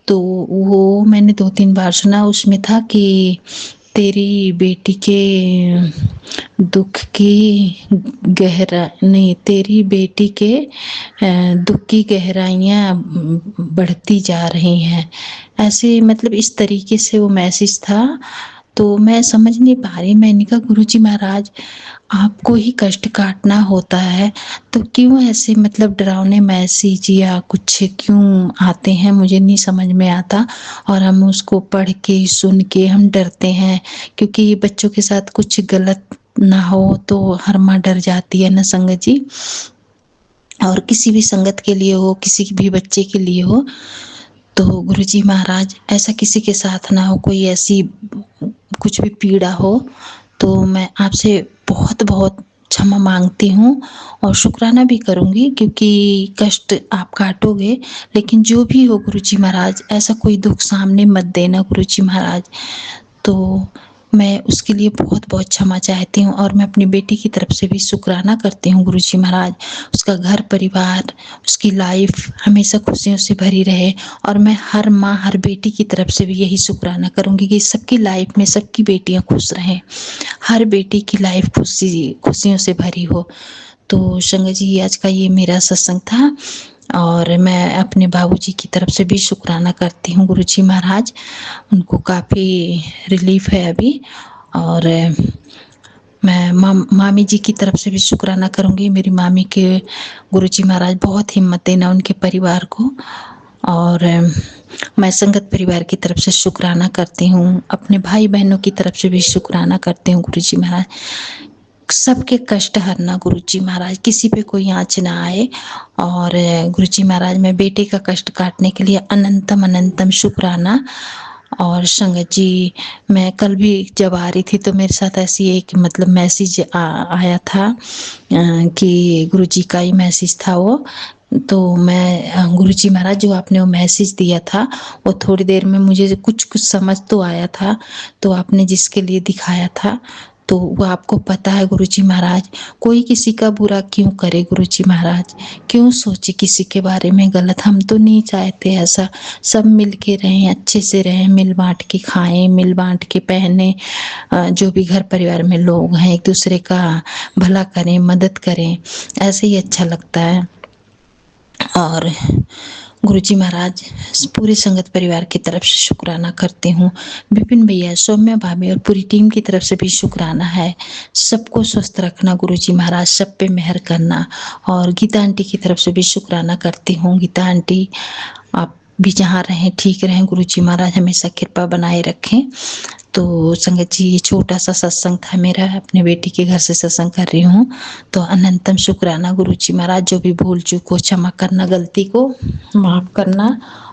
तो वो मैंने 2-3 बार सुना, उसमें था कि तेरी बेटी के दुख की तेरी बेटी के दुख की गहराइयाँ बढ़ती जा रही हैं, ऐसे मतलब इस तरीके से वो मैसेज था। तो मैं समझ नहीं पा रही, मैंने कहा गुरुजी महाराज आपको ही कष्ट काटना होता है तो क्यों ऐसे मतलब डरावने मैसेज या कुछ क्यों आते हैं, मुझे नहीं समझ में आता। और हम उसको पढ़ के सुन के हम डरते हैं, क्योंकि बच्चों के साथ कुछ गलत ना हो तो हर माँ डर जाती है ना संगत जी। और किसी भी संगत के लिए हो, किसी भी बच्चे के लिए हो, तो गुरुजी महाराज ऐसा किसी के साथ ना हो, कोई ऐसी कुछ भी पीड़ा हो। तो मैं आपसे बहुत बहुत क्षमा मांगती हूँ और शुक्राना भी करूँगी, क्योंकि कष्ट आप काटोगे। लेकिन जो भी हो गुरुजी महाराज, ऐसा कोई दुख सामने मत देना गुरुजी महाराज। तो मैं उसके लिए बहुत बहुत क्षमा चाहती हूँ। और मैं अपनी बेटी की तरफ से भी शुक्राना करती हूँ गुरुजी महाराज, उसका घर परिवार, उसकी लाइफ हमेशा खुशियों से भरी रहे। और मैं हर माँ हर बेटी की तरफ से भी यही शुक्राना करूँगी कि सबकी लाइफ में सबकी बेटियाँ खुश रहें, हर बेटी की लाइफ खुशियों से भरी हो। तो संगत जी, आज का ये मेरा सत्संग था और मैं अपने बाबूजी की तरफ से भी शुक्राना करती हूँ गुरुजी महाराज, उनको काफ़ी रिलीफ है अभी। और मैं मामी जी की तरफ से भी शुक्राना करूँगी, मेरी मामी के गुरुजी महाराज बहुत हिम्मत देना उनके परिवार को। और मैं संगत परिवार की तरफ से शुक्राना करती हूँ, अपने भाई बहनों की तरफ से भी शुक्राना करती हूँ गुरुजी महाराज। सबके कष्ट हरना गुरुजी महाराज, किसी पे कोई आँच ना आए। और गुरुजी महाराज, मैं बेटे का कष्ट काटने के लिए अनंतम अनंतम शुक्राना। और संगत जी, मैं कल भी जब आ रही थी तो मेरे साथ ऐसी एक मतलब मैसेज आया था कि गुरुजी का ही मैसेज था वो। तो मैं गुरुजी महाराज, जो आपने वो मैसेज दिया था वो थोड़ी देर में मुझे कुछ कुछ समझ तो आया था, तो आपने जिसके लिए दिखाया था तो वो आपको पता है गुरुजी महाराज, कोई किसी का बुरा क्यों करे गुरुजी महाराज, क्यों सोचे किसी के बारे में गलत। हम तो नहीं चाहते ऐसा, सब मिल के रहें, अच्छे से रहें, मिल बांट के खाएं, मिल बांट के पहने, जो भी घर परिवार में लोग हैं एक दूसरे का भला करें, मदद करें, ऐसे ही अच्छा लगता है। और गुरुजी महाराज, पूरे संगत परिवार की तरफ से शुक्राना करती हूँ, विपिन भैया, सौम्या भाभी और पूरी टीम की तरफ से भी शुक्राना है। सबको स्वस्थ रखना गुरुजी महाराज, सब पे मेहर करना। और गीता आंटी की तरफ से भी शुक्राना करती हूँ। गीता आंटी, आप भी जहाँ रहें ठीक रहें, गुरुजी महाराज हमेशा कृपा बनाए रखें। तो संगत जी, ये छोटा सा सत्संग था मेरा, अपने बेटी के घर से सत्संग कर रही हूँ। तो अनंतम शुक्राना गुरुजी महाराज, जो भी भूल चूक को क्षमा करना, गलती को माफ करना।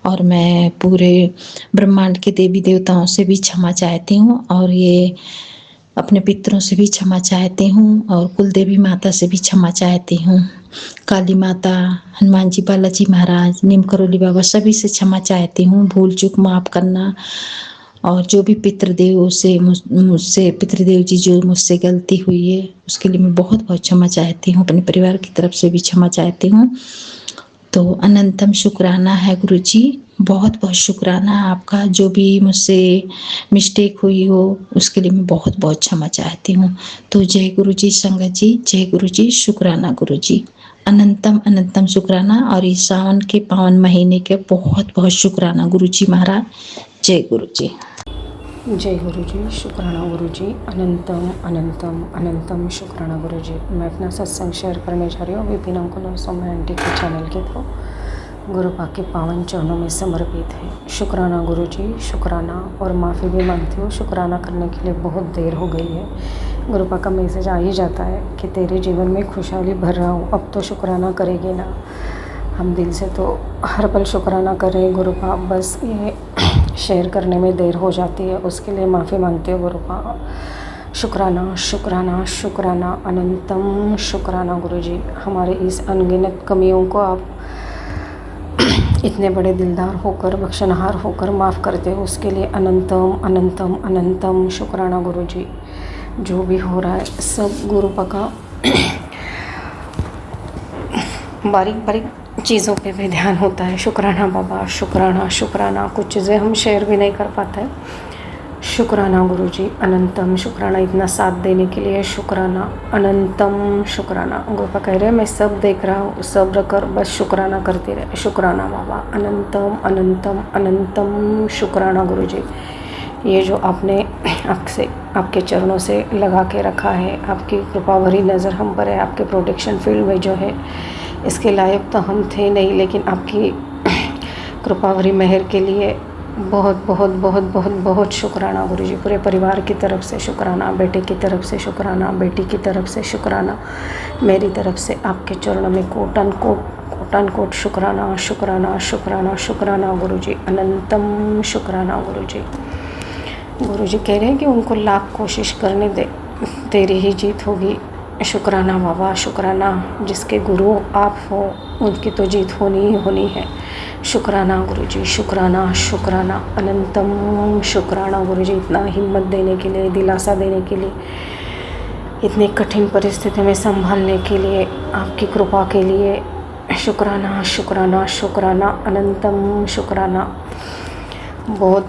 और मैं पूरे ब्रह्मांड के देवी देवताओं से भी क्षमा चाहती हूँ, और ये अपने पितरों से भी क्षमा चाहती हूँ, और कुल देवी माता से भी क्षमा चाहती हूँ, काली माता, हनुमान जी, बालाजी महाराज, नीम करोली बाबा, सभी से क्षमा चाहती हूँ। भूल चूक माफ करना। और जो भी पितृदेव से मुझसे पितृदेव जी जो मुझसे गलती हुई है उसके लिए मैं बहुत बहुत क्षमा चाहती हूँ, अपने परिवार की तरफ से भी क्षमा चाहती हूँ। तो अनंतम शुक्राना है गुरुजी, बहुत बहुत शुक्राना आपका। जो भी मुझसे मिस्टेक हुई हो उसके लिए मैं बहुत बहुत क्षमा चाहती हूँ। तो जय गुरुजी संगत जी, जय गुरुजी, शुक्राना गुरुजी, अनंतम अनंतम शुक्राना। और इस सावन के पावन महीने के बहुत बहुत शुक्राना गुरुजी महाराज, जय गुरुजी। जय गुरुजी, शुक्राना गुरुजी, अनंतम अनंतम अनंतम शुक्राना गुरुजी। मैं अपना सत्संग शेयर करने जा रही हूँ विपिन अंकुल और सौम्या आंटी के चैनल के थ्रू। गुरु पाक के पावन चरणों में समर्पित है। शुक्राना गुरुजी, शुक्राना। और माफ़ी भी मांगती हूँ, शुक्राना करने के लिए बहुत देर हो गई है। गुरु पाक का मैसेज आ ही जाता है कि तेरे जीवन में खुशहाली भर रहा हूँ, अब तो शुक्राना करेगी ना। हम दिल से तो हर पल शुक्राना करें गुरु पाक, बस ये शेयर करने में देर हो जाती है, उसके लिए माफ़ी मांगती हूँ गुरु पाक। शुक्राना शुक्राना शुक्राना, अनंतम शुक्राना गुरुजी। हमारे इस अनगिनत कमियों को आप इतने बड़े दिलदार होकर, बख्शनहार होकर माफ़ करते हो, उसके लिए अनंतम अनंतम अनंतम शुक्राना गुरुजी। जो भी हो रहा है सब गुरु पाक का बारीक बारीक चीज़ों पे भी ध्यान होता है। शुक्राना बाबा, शुक्राना शुक्राना। कुछ चीज़ें हम शेयर भी नहीं कर पाते हैं। शुक्राना गुरुजी, अनंतम शुक्राना। इतना साथ देने के लिए शुक्राना, अनंतम शुक्राना। गोपा कह रहे हैं मैं सब देख रहा हूँ, सब्र कर, बस शुक्राना करते रहे। शुक्राना बाबा, अनंतम अनंतम अनंतम शुक्राना गुरुजी। ये जो आपने आपके चरणों से लगा के रखा है, आपकी कृपा भरी नज़र हम पर है, आपके प्रोटेक्शन फील्ड में जो है, इसके लायक तो हम थे नहीं, लेकिन आपकी कृपा भरी मेहर के लिए बहुत बहुत बहुत बहुत बहुत शुक्राना गुरुजी। पूरे परिवार की तरफ से शुक्राना, बेटे की तरफ से शुक्राना, बेटी की तरफ से शुक्राना, मेरी तरफ से आपके चरणों में कोटन कोट शुक्राना शुक्राना शुक्राना शुक्राना गुरुजी, अनंतम शुक्राना गुरुजी। गुरुजी कह रहे हैं कि उनको लाख कोशिश करने दे, तेरी ही जीत होगी। शुक्राना बाबा, शुक्राना। जिसके गुरु आप हो उनकी तो जीत होनी ही होनी है। शुक्राना गुरुजी, शुक्राना, शुक्राना, अनंतम शुक्राना गुरुजी, इतना हिम्मत देने के लिए, दिलासा देने के लिए, इतनी कठिन परिस्थिति में संभालने के लिए, आपकी कृपा के लिए शुक्राना, शुक्राना, शुक्राना, अनंतम शुक्राना। बहुत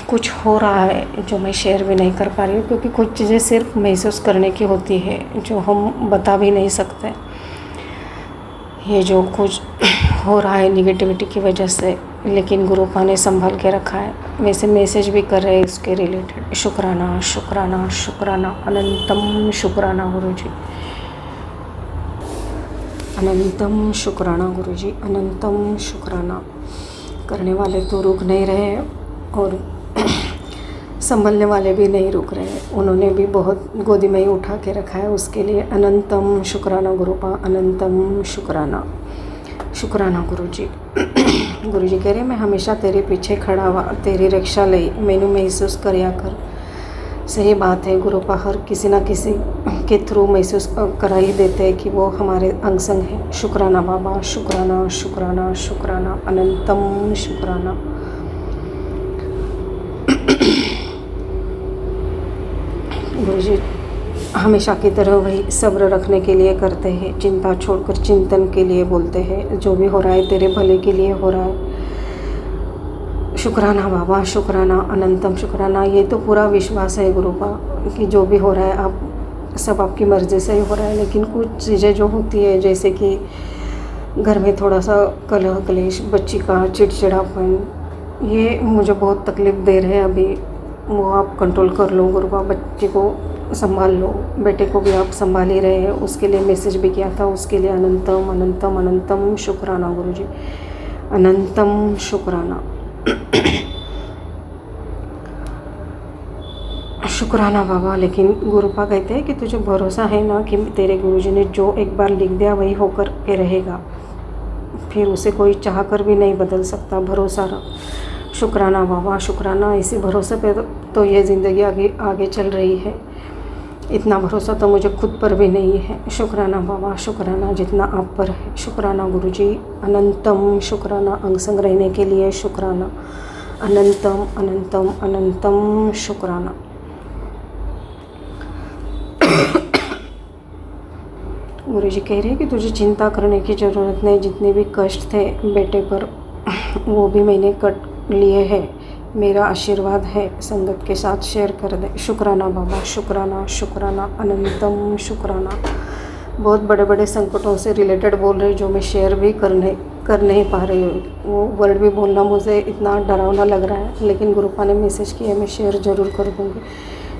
कुछ हो रहा है जो मैं शेयर भी नहीं कर पा रही हूँ, क्योंकि कुछ चीज़ें सिर्फ महसूस करने की होती है जो हम बता भी नहीं सकते। ये जो कुछ हो रहा है निगेटिविटी की वजह से, लेकिन गुरुपा ने संभाल के रखा है। वैसे मैसेज भी कर रहे हैं इसके रिलेटेड। शुक्राना, शुक्राना, शुक्राना, अनंतम शुक्राना गुरुजी, अनंतम शुक्राना गुरुजी, अनंतम शुक्राना। करने वाले तो रुक नहीं रहे और संभलने वाले भी नहीं रुक रहे। उन्होंने भी बहुत गोदी में ही उठा के रखा है। उसके लिए अनंतम शुक्राना गुरुपा, अनंतम शुक्राना, शुक्राना गुरुजी। गुरुजी कह रहे मैं हमेशा तेरे पीछे खड़ा हुआ, तेरी रक्षा लई मैनू महसूस करया कर। सही बात है, गुरुपा हर किसी ना किसी के थ्रू महसूस करा ही देते हैं कि वो हमारे अंग संग है। शुक्राना बाबा, शुक्राना, शुक्राना, शुक्राना, अनंतम शुक्राना। गुरुजी हमेशा की तरह वही सब्र रखने के लिए करते हैं, चिंता छोड़कर चिंतन के लिए बोलते हैं। जो भी हो रहा है तेरे भले के लिए हो रहा है। शुक्राना बाबा, शुक्राना, अनंतम शुक्राना। ये तो पूरा विश्वास है गुरुपा कि जो भी हो रहा है आप सब आपकी मर्ज़ी से ही हो रहा है। लेकिन कुछ चीज़ें जो होती है, जैसे कि घर में थोड़ा सा कलह क्लेश, बच्ची का चिड़चिड़ापन, ये मुझे बहुत तकलीफ़ दे रहे हैं अभी। वो आप कंट्रोल कर लो गुरुपा, बच्ची को संभाल लो, बेटे को भी आप संभाल ही रहे हैं। उसके लिए मैसेज भी किया था, उसके लिए अनंतम, अनंतम, अनंतम शुक्राना गुरुजी, अनंतम शुक्राना। शुक्राना बाबा। लेकिन गुरुपा कहते हैं कि तुझे भरोसा है ना कि तेरे गुरुजी ने जो एक बार लिख दिया वही होकर के रहेगा, फिर उसे कोई चाह कर भी नहीं बदल सकता। भरोसा रख। शुक्राना बाबा, शुक्राना। इसी भरोसे पे तो ये ज़िंदगी आगे चल रही है। इतना भरोसा तो मुझे खुद पर भी नहीं है। शुक्राना बाबा, शुक्राना जितना आप पर है। शुक्राना गुरुजी, अनंतम शुक्राना। अंग संग रहने के लिए शुक्राना, अनंतम, अनंतम, अनंतम शुक्राना। गुरुजी कह रहे हैं कि तुझे चिंता करने की ज़रूरत नहीं। जितने भी कष्ट थे बेटे पर वो भी मैंने कट लिए हैं। मेरा आशीर्वाद है, संगत के साथ शेयर कर दे। शुक्राना बाबा, शुक्राना, शुक्राना, अनंतम शुक्राना। बहुत बड़े बड़े संकटों से रिलेटेड बोल रहे जो मैं शेयर भी कर नहीं पा रही हूँ। वो वर्ड भी बोलना मुझे इतना डरावना लग रहा है, लेकिन गुरुपा ने मैसेज किया, मैं शेयर ज़रूर कर दूँगी।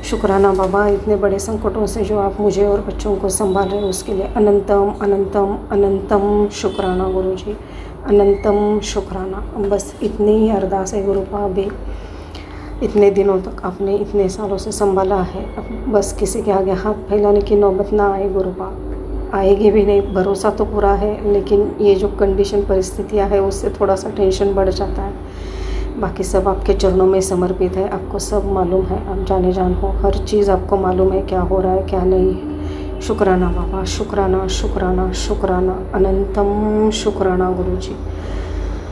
शुक्राना बाबा, इतने बड़े संकटों से जो आप मुझे और बच्चों को संभाल रहे हैं उसके लिए अनंतम, अनंतम, अनंतम शुक्राना गुरुजी, अनंतम शुक्राना। बस इतनी ही अरदास है गुरुपा। अभी इतने दिनों तक आपने इतने सालों से संभाला है, अब बस किसी के आगे हाथ फैलाने की नौबत ना आए गुरुपा। आएगी भी नहीं, भरोसा तो पूरा है, लेकिन ये जो कंडीशन परिस्थितियाँ है उससे थोड़ा सा टेंशन बढ़ जाता है। बाकी सब आपके चरणों में समर्पित है। आपको सब मालूम है, आप जाने जान हो, हर चीज़ आपको मालूम है क्या हो रहा है क्या नहीं है। शुक्राना बाबा, शुक्राना, शुक्राना, शुक्राना, अनंतम शुक्राना गुरुजी,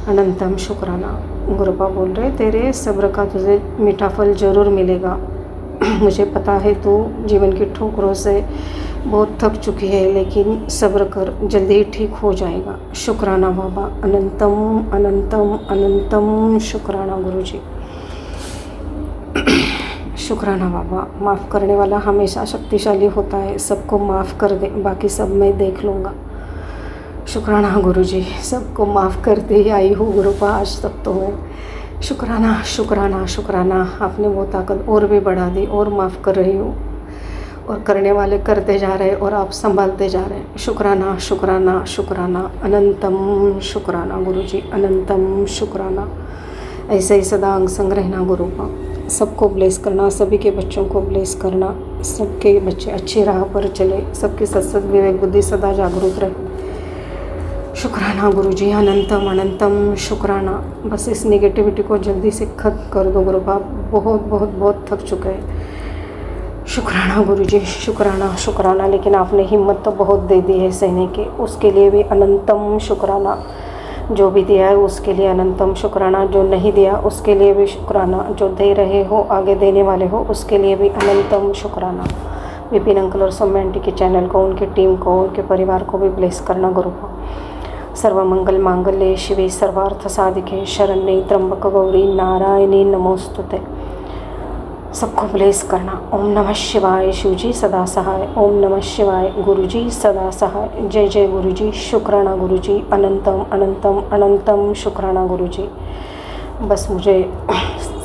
अनंतम शुक्राना। गुरुपा बोल रहे तेरे सब्र का तुझे मीठा फल ज़रूर मिलेगा। मुझे पता है तू जीवन की ठोकरों से बहुत थक चुकी है, लेकिन सब्र कर, जल्दी ही ठीक हो जाएगा। शुक्राना बाबा, अनंतम, अनंतम, अनंतम शुक्राना गुरुजी, शुक्राना बाबा। माफ़ करने वाला हमेशा शक्तिशाली होता है। सबको माफ़ कर दे, बाकी सब मैं देख लूँगा। शुक्राना गुरुजी, सबको माफ़ करते ही आई हूँ गुरुपा आज तक तो मैं। शुक्राना, शुक्राना, शुक्राना। आपने वो ताकत और भी बढ़ा दी और माफ़ कर रही हूँ, और करने वाले करते जा रहे और आप संभालते जा रहे हैं। शुक्राना, शुक्राना, शुक्राना, अनंतम शुक्राना गुरुजी, अनंतम शुक्राना। ऐसे ही सदा अंग संग रहना गुरुपा। सबको ब्लेस करना, सभी के बच्चों को ब्लेस करना, सबके बच्चे अच्छी राह पर चले, सबकी सत्सद विवेक बुद्धि सदा जागरूक रहे। शुक्राना गुरुजी, अनंतम, अनंतम शुक्राना। बस इस नेगेटिविटी को जल्दी से ख़त्म कर दो गुरुपा। बहुत बहुत बहुत थक चुके हैं। शुक्राना गुरुजी, शुक्राना शुक्राना। लेकिन आपने हिम्मत तो बहुत दे दी है सहने की, उसके लिए भी अनंतम शुक्राना। जो भी दिया है उसके लिए अनंतम शुक्राना, जो नहीं दिया उसके लिए भी शुक्राना, जो दे रहे हो आगे देने वाले हो उसके लिए भी अनंतम शुक्राना। विपिन अंकल और सौम्या आंटी के चैनल को, उनकी टीम को, उनके परिवार को भी ब्लेस करना गुरु को। सर्वमंगल मांगल्ये शिवे सर्वार्थ साधिके शरण्ये त्र्यंबक गौरी नारायणी नमोस्तुते। सबको ब्लेस करना। ओम नमः शिवाय शिवजी सदा सहाय। ओम नमः शिवाय गुरुजी सदा सहाय। जय जय गुरुजी, शुक्राना गुरुजी, अनंतम अनंतम अनंतम शुक्राना गुरुजी। बस मुझे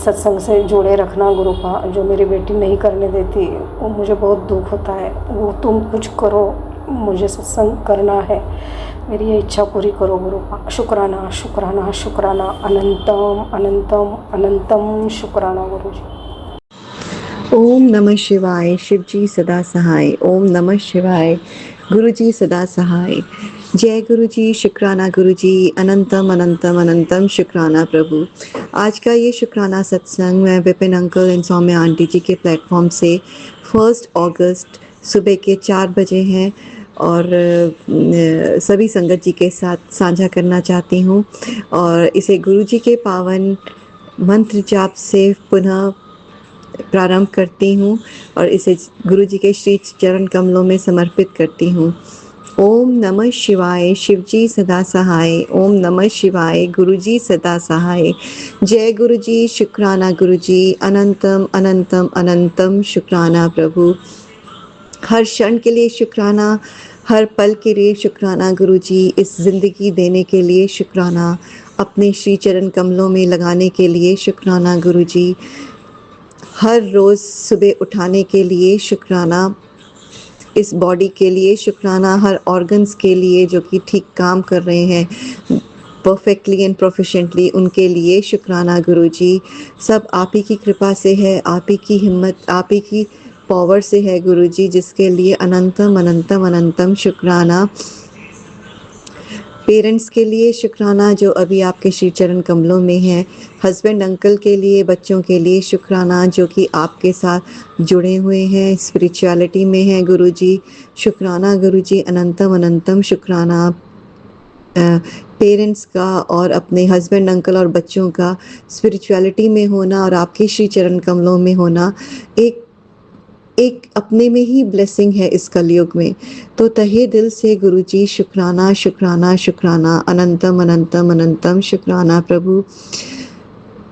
सत्संग से जोड़े रखना गुरु का। जो मेरी बेटी नहीं करने देती वो मुझे बहुत दुख होता है। वो तुम कुछ करो, मुझे सत्संग करना है, मेरी ये इच्छा पूरी करो गुरु का। शुक्राना शुक्राना शुक्राना, अनंतम अनंतम अनंतम शुक्राना गुरुजी। ओम नमः शिवाय शिवजी सदा सहाय। ओम नमः शिवाय गुरुजी सदा सहाय। जय गुरुजी, शुक्राना गुरुजी, अनंतम अनंतम अनंतम शुक्राना प्रभु। आज का ये शुक्राना सत्संग मैं Vipin uncle and Saumya aunty ji के प्लेटफॉर्म से 1 अगस्त सुबह के 4 बजे हैं और सभी संगत जी के साथ साझा करना चाहती हूँ और इसे गुरुजी के पावन मंत्र जाप से पुनः प्रारंभ करती हूँ और इसे गुरुजी के श्री चरण कमलों में समर्पित करती हूँ। ओम नमः शिवाय शिवजी सदा सहाय। ओम नमः शिवाय गुरुजी सदा सहाय। जय गुरुजी, शुक्राना गुरुजी, अनंतम अनंतम अनंतम शुक्राना प्रभु। हर क्षण के लिए शुक्राना, हर पल के लिए शुक्राना गुरुजी, इस ज़िंदगी देने के लिए शुक्राना, अपने श्री चरण कमलों में लगाने के लिए शुक्राना गुरुजी, हर रोज़ सुबह उठाने के लिए शुक्राना, इस बॉडी के लिए शुक्राना, हर ऑर्गन्स के लिए जो कि ठीक काम कर रहे हैं परफेक्टली एंड प्रोफिशेंटली, उनके लिए शुक्राना गुरुजी। सब आप ही की कृपा से है, आप ही की हिम्मत, आप ही की पावर से है गुरुजी, जिसके लिए अनंतम अनंतम अनंतम शुक्राना। पेरेंट्स के लिए शुक्राना जो अभी आपके श्री चरण कमलों में हैं, हस्बैंड अंकल के लिए, बच्चों के लिए शुक्राना जो कि आपके साथ जुड़े हुए हैं, स्पिरिचुअलिटी में हैं गुरुजी, शुक्राना गुरुजी, अनंतम अनंतम शुक्राना। पेरेंट्स का और अपने हस्बैंड अंकल और बच्चों का स्पिरिचुअलिटी में होना और आपके श्री चरण कमलों में होना एक अपने में ही ब्लेसिंग है इस कलयुग में। तो तहे दिल से गुरुजी शुक्राना शुक्राना शुक्राना, अनंतम अनंतम अनंतम शुक्राना प्रभु।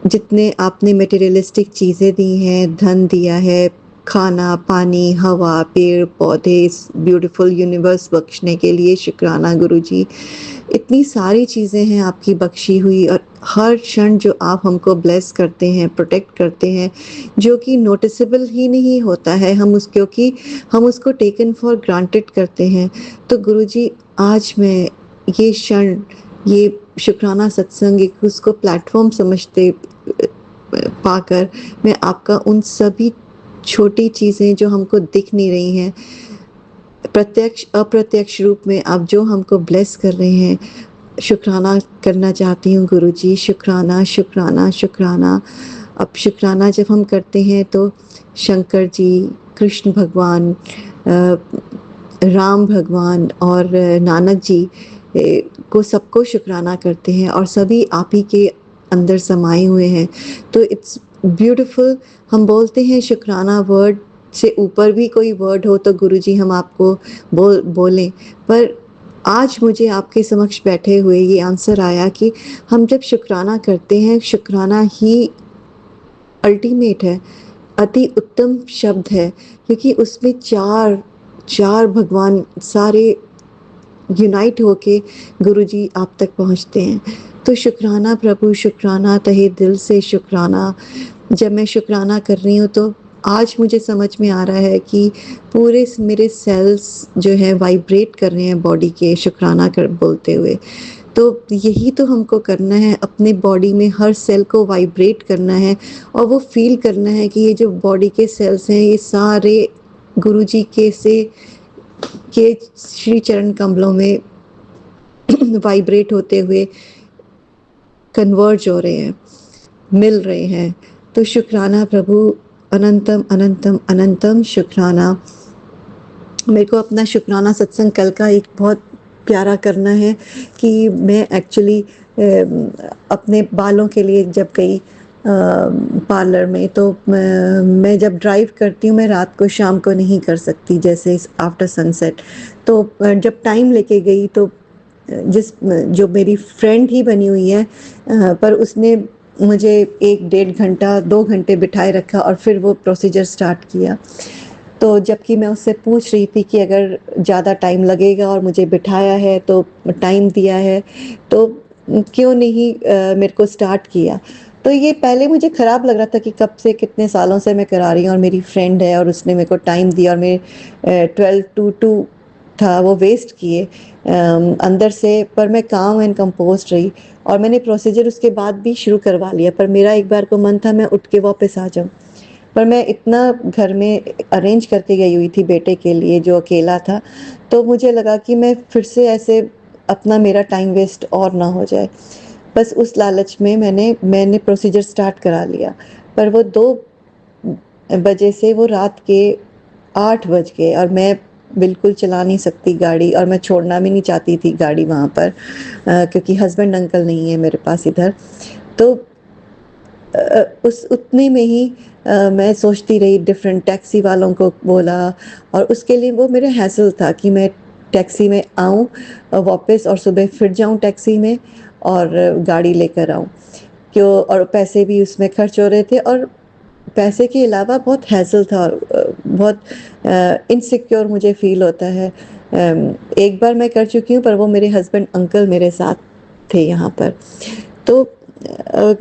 जितने आपने मटेरियलिस्टिक चीज़ें दी हैं, धन दिया है, खाना पानी हवा पेड़ पौधे, इस ब्यूटीफुल यूनिवर्स बख्शने के लिए शुक्राना गुरुजी। इतनी सारी चीज़ें हैं आपकी बख्शी हुई और हर क्षण जो आप हमको ब्लेस करते हैं, प्रोटेक्ट करते हैं, जो कि नोटिसेबल ही नहीं होता है, क्योंकि हम उसको टेकन फॉर ग्रांटेड करते हैं। तो गुरुजी आज मैं ये क्षण, ये शुक्राना सत्संग एक उसको प्लेटफॉर्म समझते पाकर मैं आपका उन सभी छोटी चीज़ें जो हमको दिख नहीं रही हैं, प्रत्यक्ष अप्रत्यक्ष रूप में आप जो हमको ब्लेस कर रहे हैं, शुक्राना करना चाहती हूँ गुरुजी। शुक्राना शुक्राना शुक्राना। अब शुक्राना जब हम करते हैं तो शंकर जी, कृष्ण भगवान, राम भगवान और नानक जी को सबको शुक्राना करते हैं और सभी आप ही के अंदर समाये हुए हैं। तो इट्स ब्यूटीफुल। हम बोलते हैं शुक्राना वर्ड से ऊपर भी कोई वर्ड हो तो गुरुजी हम आपको बोलें, पर आज मुझे आपके समक्ष बैठे हुए ये आंसर आया कि हम जब शुक्राना करते हैं, शुक्राना ही अल्टीमेट है, अति उत्तम शब्द है, क्योंकि उसमें चार भगवान सारे यूनाइट होके गुरुजी आप तक पहुंचते हैं। तो शुक्राना प्रभु, शुक्राना, तहे दिल से शुक्राना। जब मैं शुक्राना कर रही हूँ तो आज मुझे समझ में आ रहा है कि पूरे मेरे सेल्स जो है वाइब्रेट कर रहे हैं बॉडी के शुक्राना कर बोलते हुए। तो यही तो हमको करना है, अपने बॉडी में हर सेल को वाइब्रेट करना है और वो फील करना है कि ये जो बॉडी के सेल्स हैं ये सारे गुरुजी के श्री चरण कमलों में वाइब्रेट होते हुए कन्वर्ज हो रहे हैं, मिल रहे हैं। तो शुक्राना प्रभु, अनंतम अनंतम अनंतम शुक्राना। मेरे को अपना शुक्राना सत्संग कल का एक बहुत प्यारा करना है कि मैं एक्चुअली अपने बालों के लिए जब गई पार्लर में, तो मैं जब ड्राइव करती हूँ मैं रात को शाम को नहीं कर सकती, जैसे आफ्टर सनसेट। तो जब टाइम लेके गई तो जो मेरी फ्रेंड ही बनी हुई है, पर उसने मुझे 1 डेढ़ घंटा 2 घंटे बिठाए रखा और फिर वो प्रोसीजर स्टार्ट किया। तो जबकि मैं उससे पूछ रही थी कि अगर ज़्यादा टाइम लगेगा और मुझे बिठाया है तो टाइम दिया है तो क्यों नहीं मेरे को स्टार्ट किया। तो ये पहले मुझे ख़राब लग रहा था कि कब से कितने सालों से मैं करा रही हूँ और मेरी फ्रेंड है और उसने मेरे को टाइम दिया और मेरे 12 to 2 था वो वेस्ट किए अंदर से। पर मैं काम एंड कंपोस्ट रही और मैंने प्रोसीजर उसके बाद भी शुरू करवा लिया। पर मेरा एक बार को मन था मैं उठ के वापस आ जाऊँ, पर मैं इतना घर में अरेंज करके गई हुई थी बेटे के लिए जो अकेला था, तो मुझे लगा कि मैं फिर से ऐसे अपना मेरा टाइम वेस्ट और ना हो जाए। बस उस लालच में मैंने प्रोसीजर स्टार्ट करा लिया। पर वो 2 बजे से वो रात के 8 बज गए और मैं बिल्कुल चला नहीं सकती गाड़ी, और मैं छोड़ना भी नहीं चाहती थी गाड़ी वहाँ पर, क्योंकि हस्बैंड अंकल नहीं है मेरे पास इधर। तो उस उतने में ही मैं सोचती रही, डिफरेंट टैक्सी वालों को बोला, और उसके लिए वो मेरा हैसल था कि मैं टैक्सी में आऊँ वापस और सुबह फिर जाऊँ टैक्सी में और गाड़ी लेकर आऊँ, क्यों, और पैसे भी उसमें खर्च हो रहे थे और पैसे के अलावा बहुत हैसल था और बहुत इनसिक्योर मुझे फील होता है। एक बार मैं कर चुकी हूँ पर वो मेरे हस्बैंड अंकल मेरे साथ थे यहाँ पर। तो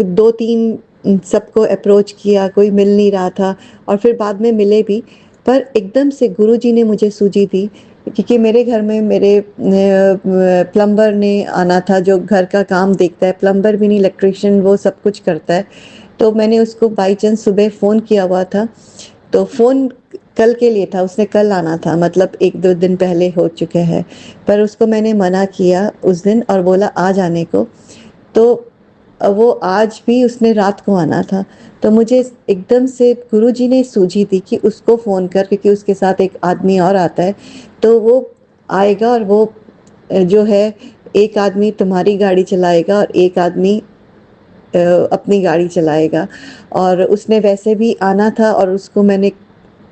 2-3 सबको अप्रोच किया, कोई मिल नहीं रहा था और फिर बाद में मिले भी। पर एकदम से गुरुजी ने मुझे सूझी दी, क्योंकि मेरे घर में मेरे प्लम्बर ने आना था जो घर का काम देखता है, प्लम्बर भी नहीं इलेक्ट्रिशियन, वो सब कुछ करता है। तो मैंने उसको बाई चांस सुबह फ़ोन किया हुआ था, तो फ़ोन कल के लिए था, उसने कल आना था, मतलब 1-2 दिन पहले हो चुके हैं। पर उसको मैंने मना किया उस दिन और बोला आ जाने को। तो वो आज भी उसने रात को आना था। तो मुझे एकदम से गुरुजी ने सूझी थी कि उसको फ़ोन कर, क्योंकि उसके साथ एक आदमी और आता है, तो वो आएगा और वो जो है एक आदमी तुम्हारी गाड़ी चलाएगा और एक आदमी अपनी गाड़ी चलाएगा। और उसने वैसे भी आना था और उसको मैंने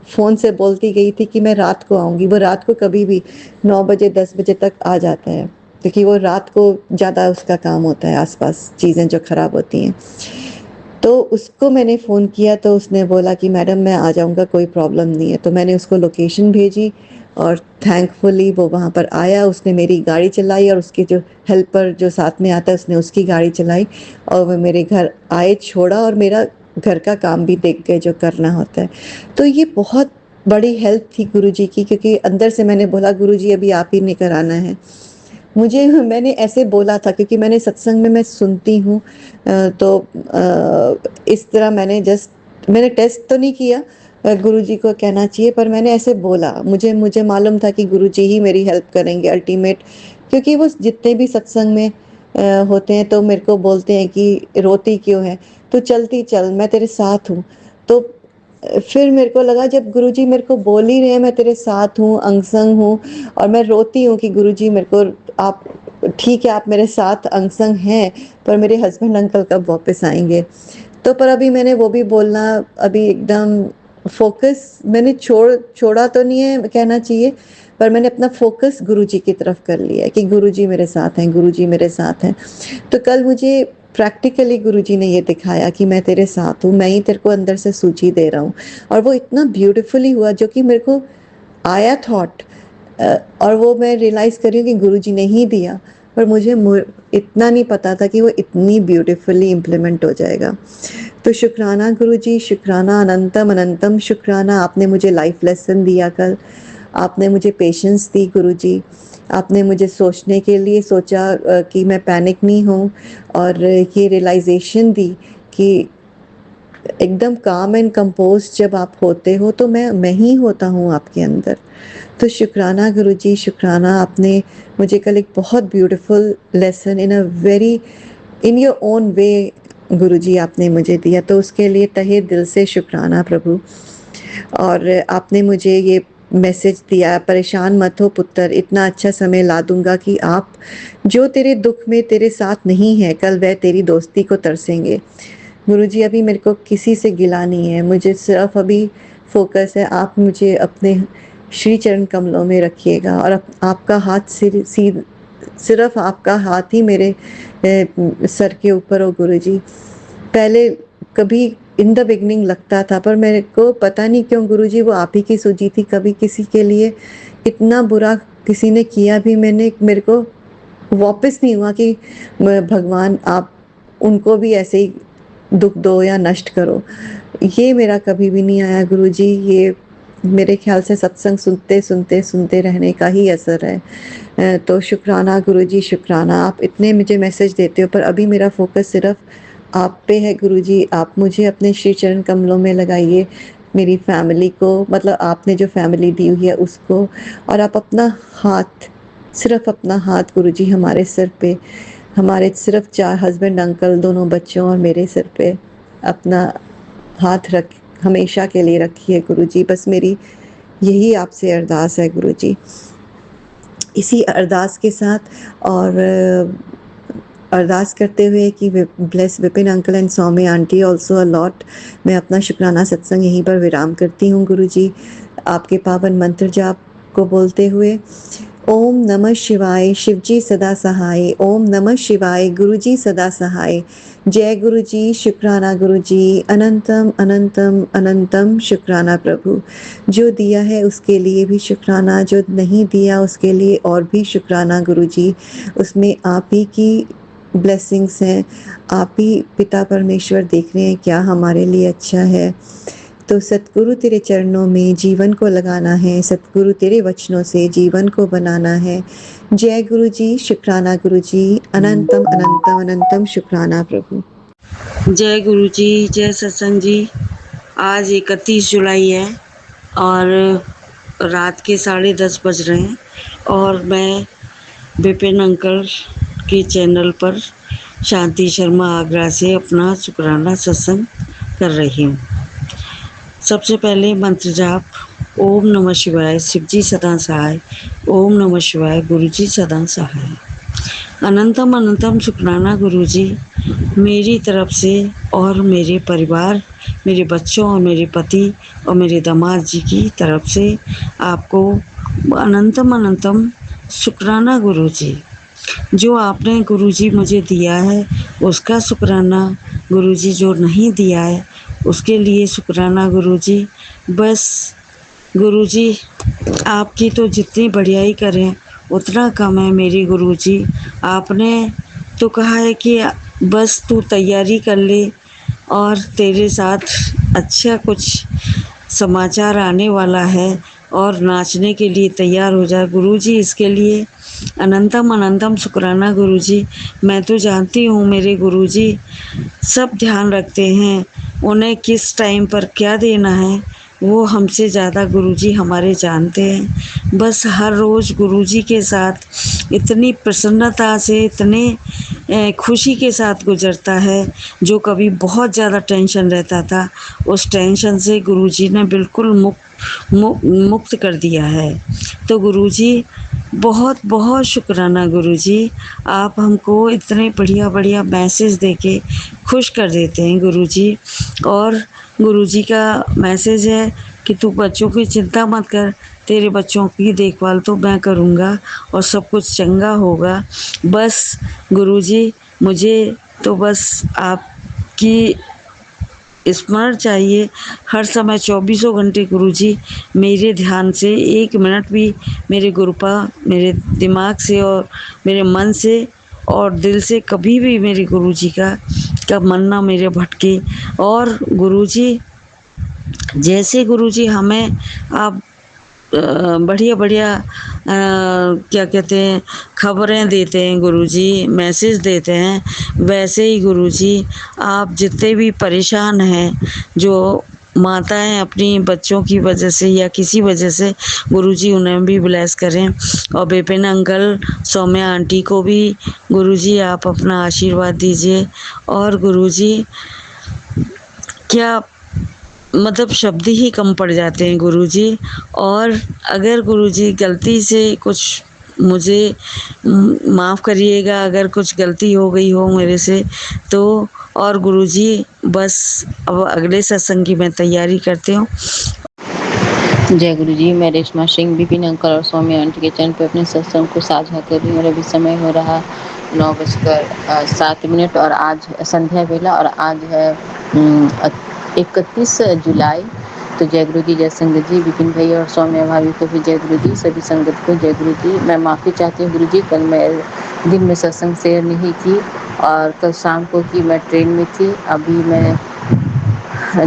फ़ोन से बोलती गई थी कि मैं रात को आऊँगी। वो रात को कभी भी 9 बजे 10 बजे तक आ जाता है, क्योंकि वो रात को ज़्यादा उसका काम होता है, आसपास चीज़ें जो ख़राब होती हैं। तो उसको मैंने फ़ोन किया तो उसने बोला कि मैडम मैं आ जाऊँगा, कोई प्रॉब्लम नहीं है। तो मैंने उसको लोकेशन भेजी और थैंकफुली वो वहाँ पर आया, उसने मेरी गाड़ी चलाई और उसके जो हेल्पर जो साथ में आता है उसने उसकी गाड़ी चलाई और वो मेरे घर आए, छोड़ा और मेरा घर का काम भी देख गए जो करना होता है। तो ये बहुत बड़ी हेल्प थी गुरुजी की, क्योंकि अंदर से मैंने बोला गुरुजी अभी आप ही ने कराना है मुझे। मैंने ऐसे बोला था क्योंकि मैंने सत्संग में मैं सुनती हूँ, तो इस तरह मैंने टेस्ट तो नहीं किया, गुरुजी को कहना चाहिए, पर मैंने ऐसे बोला। मुझे मालूम था कि गुरुजी ही मेरी हेल्प करेंगे अल्टीमेट, क्योंकि वो जितने भी सत्संग में होते हैं तो मेरे को बोलते हैं कि रोती क्यों है, तो चलती चल, मैं तेरे साथ हूँ। तो फिर मेरे को लगा जब गुरुजी मेरे को बोल ही रहे हैं मैं तेरे साथ हूँ, अंग संग हूँ, और मैं रोती हूँ कि गुरुजी मेरे को आप ठीक है, आप मेरे साथ अंग संग हैं, पर मेरे हस्बैंड अंकल कब वापस आएंगे। तो पर अभी मैंने वो भी बोलना, अभी एकदम फोकस मैंने छोड़ा तो नहीं है कहना चाहिए, पर मैंने अपना फोकस गुरुजी की तरफ कर लिया है कि गुरुजी मेरे साथ हैं, गुरुजी मेरे साथ हैं। तो कल मुझे प्रैक्टिकली गुरुजी ने ये दिखाया कि मैं तेरे साथ हूँ, मैं ही तेरे को अंदर से सूझी दे रहा हूँ। और वो इतना ब्यूटीफुली हुआ जो कि मेरे को आया थॉट, और वो मैं रियलाइज़ कर रही हूँ कि गुरुजी ने ही दिया, पर मुझे इतना नहीं पता था कि वो इतनी ब्यूटीफुली इम्प्लीमेंट हो जाएगा। तो शुक्राना गुरुजी, शुक्राना, अनंतम अनंतम शुक्राना। आपने मुझे लाइफ लेसन दिया कल, आपने मुझे पेशेंस दी गुरुजी, आपने मुझे सोचने के लिए सोचा कि मैं पैनिक नहीं हूँ, और ये रियलाइजेशन दी कि एकदम काम एंड कंपोज जब आप होते हो तो मैं ही होता हूँ आपके अंदर। तो शुक्राना गुरुजी, शुक्राना। आपने मुझे कल एक बहुत beautiful lesson in a very in your own way गुरुजी आपने मुझे दिया, तो उसके लिए तहे दिल से शुक्राना प्रभु। और आपने मुझे ये मैसेज दिया, परेशान मत हो पुत्र, इतना अच्छा समय ला दूँगा कि आप जो तेरे दुःख में तेरे साथ नहीं है, कल वह तेरी दोस्ती को तरसेंगे। गुरुजी अभी मेरे को किसी से गिला नहीं है, मुझे सिर्फ़ अभी फ़ोकस है, आप मुझे अपने श्री चरण कमलों में रखिएगा और आपका हाथ सिर्फ़ आपका हाथ ही मेरे सर के ऊपर हो गुरुजी। पहले कभी इन द बिगिनिंग लगता था, पर मेरे को पता नहीं क्यों गुरुजी वो आप ही की सूझी थी। कभी किसी के लिए इतना बुरा किसी ने किया भी, मेरे को वापस नहीं हुआ कि भगवान आप उनको भी ऐसे ही दुख दो या नष्ट करो। ये मेरा कभी भी नहीं आया गुरुजी। ये मेरे ख्याल से सत्संग सुनते रहने का ही असर है। तो शुक्राना गुरुजी, शुक्राना। आप इतने मुझे मैसेज देते हो, पर अभी मेरा फ़ोकस सिर्फ़ आप पे है गुरुजी। आप मुझे अपने श्री चरण कमलों में लगाइए, मेरी फैमिली को, मतलब आपने जो फैमिली दी हुई है उसको, और आप अपना हाथ, सिर्फ़ अपना हाथ गुरुजी हमारे सिर पे, हमारे सिर्फ़ 4 हस्बैंड, अंकल, दोनों बच्चों और मेरे सिर पे अपना हाथ रख हमेशा के लिए रखिए गुरुजी। बस मेरी यही आपसे अरदास है गुरुजी। इसी अरदास के साथ और अरदास करते हुए कि bless Vipin uncle and Saumya aunty also a lot, मैं अपना शुक्राना सत्संग यहीं पर विराम करती हूँ गुरुजी। आपके पावन मंत्र जाप को बोलते हुए, ओम नमः शिवाय, शिवजी सदा सहाय। ओम नमः शिवाय, गुरुजी सदा सहाय। जय गुरुजी, शुक्राना गुरुजी, अनंतम अनंतम अनंतम शुक्राना प्रभु। जो दिया है उसके लिए भी शुक्राना, जो नहीं दिया उसके लिए और भी शुक्राना गुरुजी। उसमें आप ही की ब्लेसिंग्स हैं, आप ही पिता परमेश्वर देख रहे हैं क्या हमारे लिए अच्छा है। तो सतगुरु तेरे चरणों में जीवन को लगाना है, सतगुरु तेरे वचनों से जीवन को बनाना है। जय गुरु जी, शुक्राना गुरु जी, अनंतम अनंतम अनंतम शुक्राना प्रभु। जय गुरु जी, जय सत्संग जी। आज 31 जुलाई है और रात के 10:30 बज रहे हैं और मैं विपिन अंकल के चैनल पर शांति शर्मा आगरा से अपना शुक्राना सत्संग कर रही हूँ। सबसे पहले मंत्र जाप, ओम नमः शिवाय, शिवजी सदा सहाय। ओम नमः शिवाय, गुरुजी सदा सहाय। अनंतम अनंतम शुक्राना गुरुजी, मेरी तरफ से और मेरे परिवार, मेरे बच्चों और मेरे पति और मेरे दामाद जी की तरफ से आपको अनंतम अनंतम शुक्राना गुरुजी। जो आपने गुरुजी मुझे दिया है उसका शुक्राना गुरुजी, जो नहीं दिया है उसके लिए शुक्राना गुरुजी। बस गुरुजी आपकी तो जितनी बढ़ियाई करें उतना कम है मेरी गुरुजी। आपने तो कहा है कि बस तू तैयारी कर ले और तेरे साथ अच्छा कुछ समाचार आने वाला है और नाचने के लिए तैयार हो जा गुरुजी। इसके लिए अनंतम अनंतम शुक्राना गुरुजी। मैं तो जानती हूँ मेरे गुरुजी सब ध्यान रखते हैं, उन्हें किस टाइम पर क्या देना है वो हमसे ज़्यादा गुरुजी हमारे जानते हैं। बस हर रोज़ गुरुजी के साथ इतनी प्रसन्नता से, इतने खुशी के साथ गुजरता है। जो कभी बहुत ज़्यादा टेंशन रहता था उस टेंशन से गुरुजी ने बिल्कुल मुक्त कर दिया है। तो गुरुजी बहुत बहुत शुक्राना गुरुजी, आप हमको इतने बढ़िया बढ़िया मैसेज देके खुश कर देते हैं गुरुजी। और गुरुजी का मैसेज है कि तू बच्चों की चिंता मत कर, तेरे बच्चों की देखभाल तो मैं करूँगा और सब कुछ चंगा होगा। बस गुरुजी मुझे तो बस आपकी स्मरण चाहिए हर समय 24 घंटे गुरुजी। मेरे ध्यान से 1 मिनट भी मेरे गुरुपा मेरे दिमाग से और मेरे मन से और दिल से कभी भी मेरे गुरुजी का मन ना मेरे भटके। और गुरुजी जैसे गुरुजी हमें आप बढ़िया बढ़िया क्या कहते हैं खबरें देते हैं गुरुजी, मैसेज देते हैं, वैसे ही गुरुजी आप जितने भी परेशान हैं, जो माताएं अपनी बच्चों की वजह से या किसी वजह से गुरुजी उन्हें भी ब्लेस करें। और विपिन अंकल, सौम्या आंटी को भी गुरुजी आप अपना आशीर्वाद दीजिए। और गुरुजी क्या मतलब शब्द ही कम पड़ जाते हैं गुरुजी। और अगर गुरुजी गलती से कुछ मुझे माफ़ करिएगा अगर कुछ गलती हो गई हो मेरे से तो। और गुरुजी बस अब अगले सत्संग की मैं तैयारी करती हूँ। जय गुरु जी। मैं रेशमा सिंह विपिन अंकल और सौम्या आंटी के चैनल पे अपने सत्संग को साझा कर रही हूँ और अभी समय हो रहा 9:07 और आज संध्या वेला और आज है 31 जुलाई। तो जय गुरु जी, जय संगत जी, विपिन भाई और सौम्या भाभी को भी जय गुरु जी, सभी संगत को जय गुरु जी। मैं माफ़ी चाहती हूँ गुरु जी, कल मैं दिन में सत्संग शेयर नहीं की और कल शाम को की मैं ट्रेन में थी। अभी मैं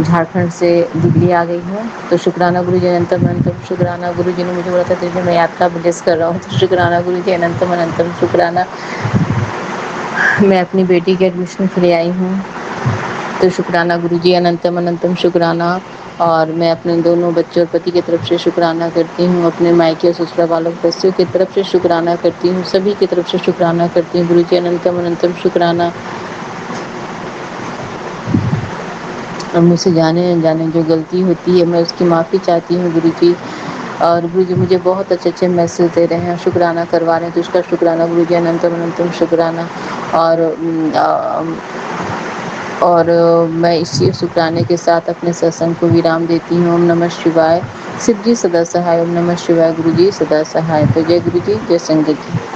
झारखंड से दिल्ली आ गई हूँ। तो शुक्राना गुरु जी अनंतम अनंतम शुक्राना। गुरु जी ने मुझे बोला था तेरे मैं यात्रा ब्लेस कर रहा हूँ, तो शुक्राना गुरु जी अनंतम अनंतम शुक्राना। मैं अपनी बेटी के एडमिशन के लिए आई हूँ, तो शुक्राना गुरु जी अनंतम अनंतम शुक्राना। और मैं अपने दोनों बच्चों और पति की तरफ से शुक्राना करती हूँ, अपने मायके और ससुराल वालों सदस्यों की तरफ से शुक्राना करती हूँ, सभी की तरफ से शुक्राना करती हूँ। गुरु जी अनंतम अनंतम शुक्राना। और मुझसे जाने अनजाने जो गलती होती है मैं उसकी माफ़ी चाहती हूँ गुरु जी। और गुरु जी मुझे बहुत अच्छे अच्छे मैसेज दे रहे हैं, शुक्राना करवा रहे हैं, तो उसका शुक्राना गुरु जी अनंतम अनंतम शुक्राना। और मैं इसी शुक्राने के साथ अपने सत्संग को विराम देती हूँ। ओम नमः शिवाय। शिव जी सदा सहाय। ओम नमः शिवाय। गुरु जी सदा सहाय। तो जय गुरु जी, जय संगत जी।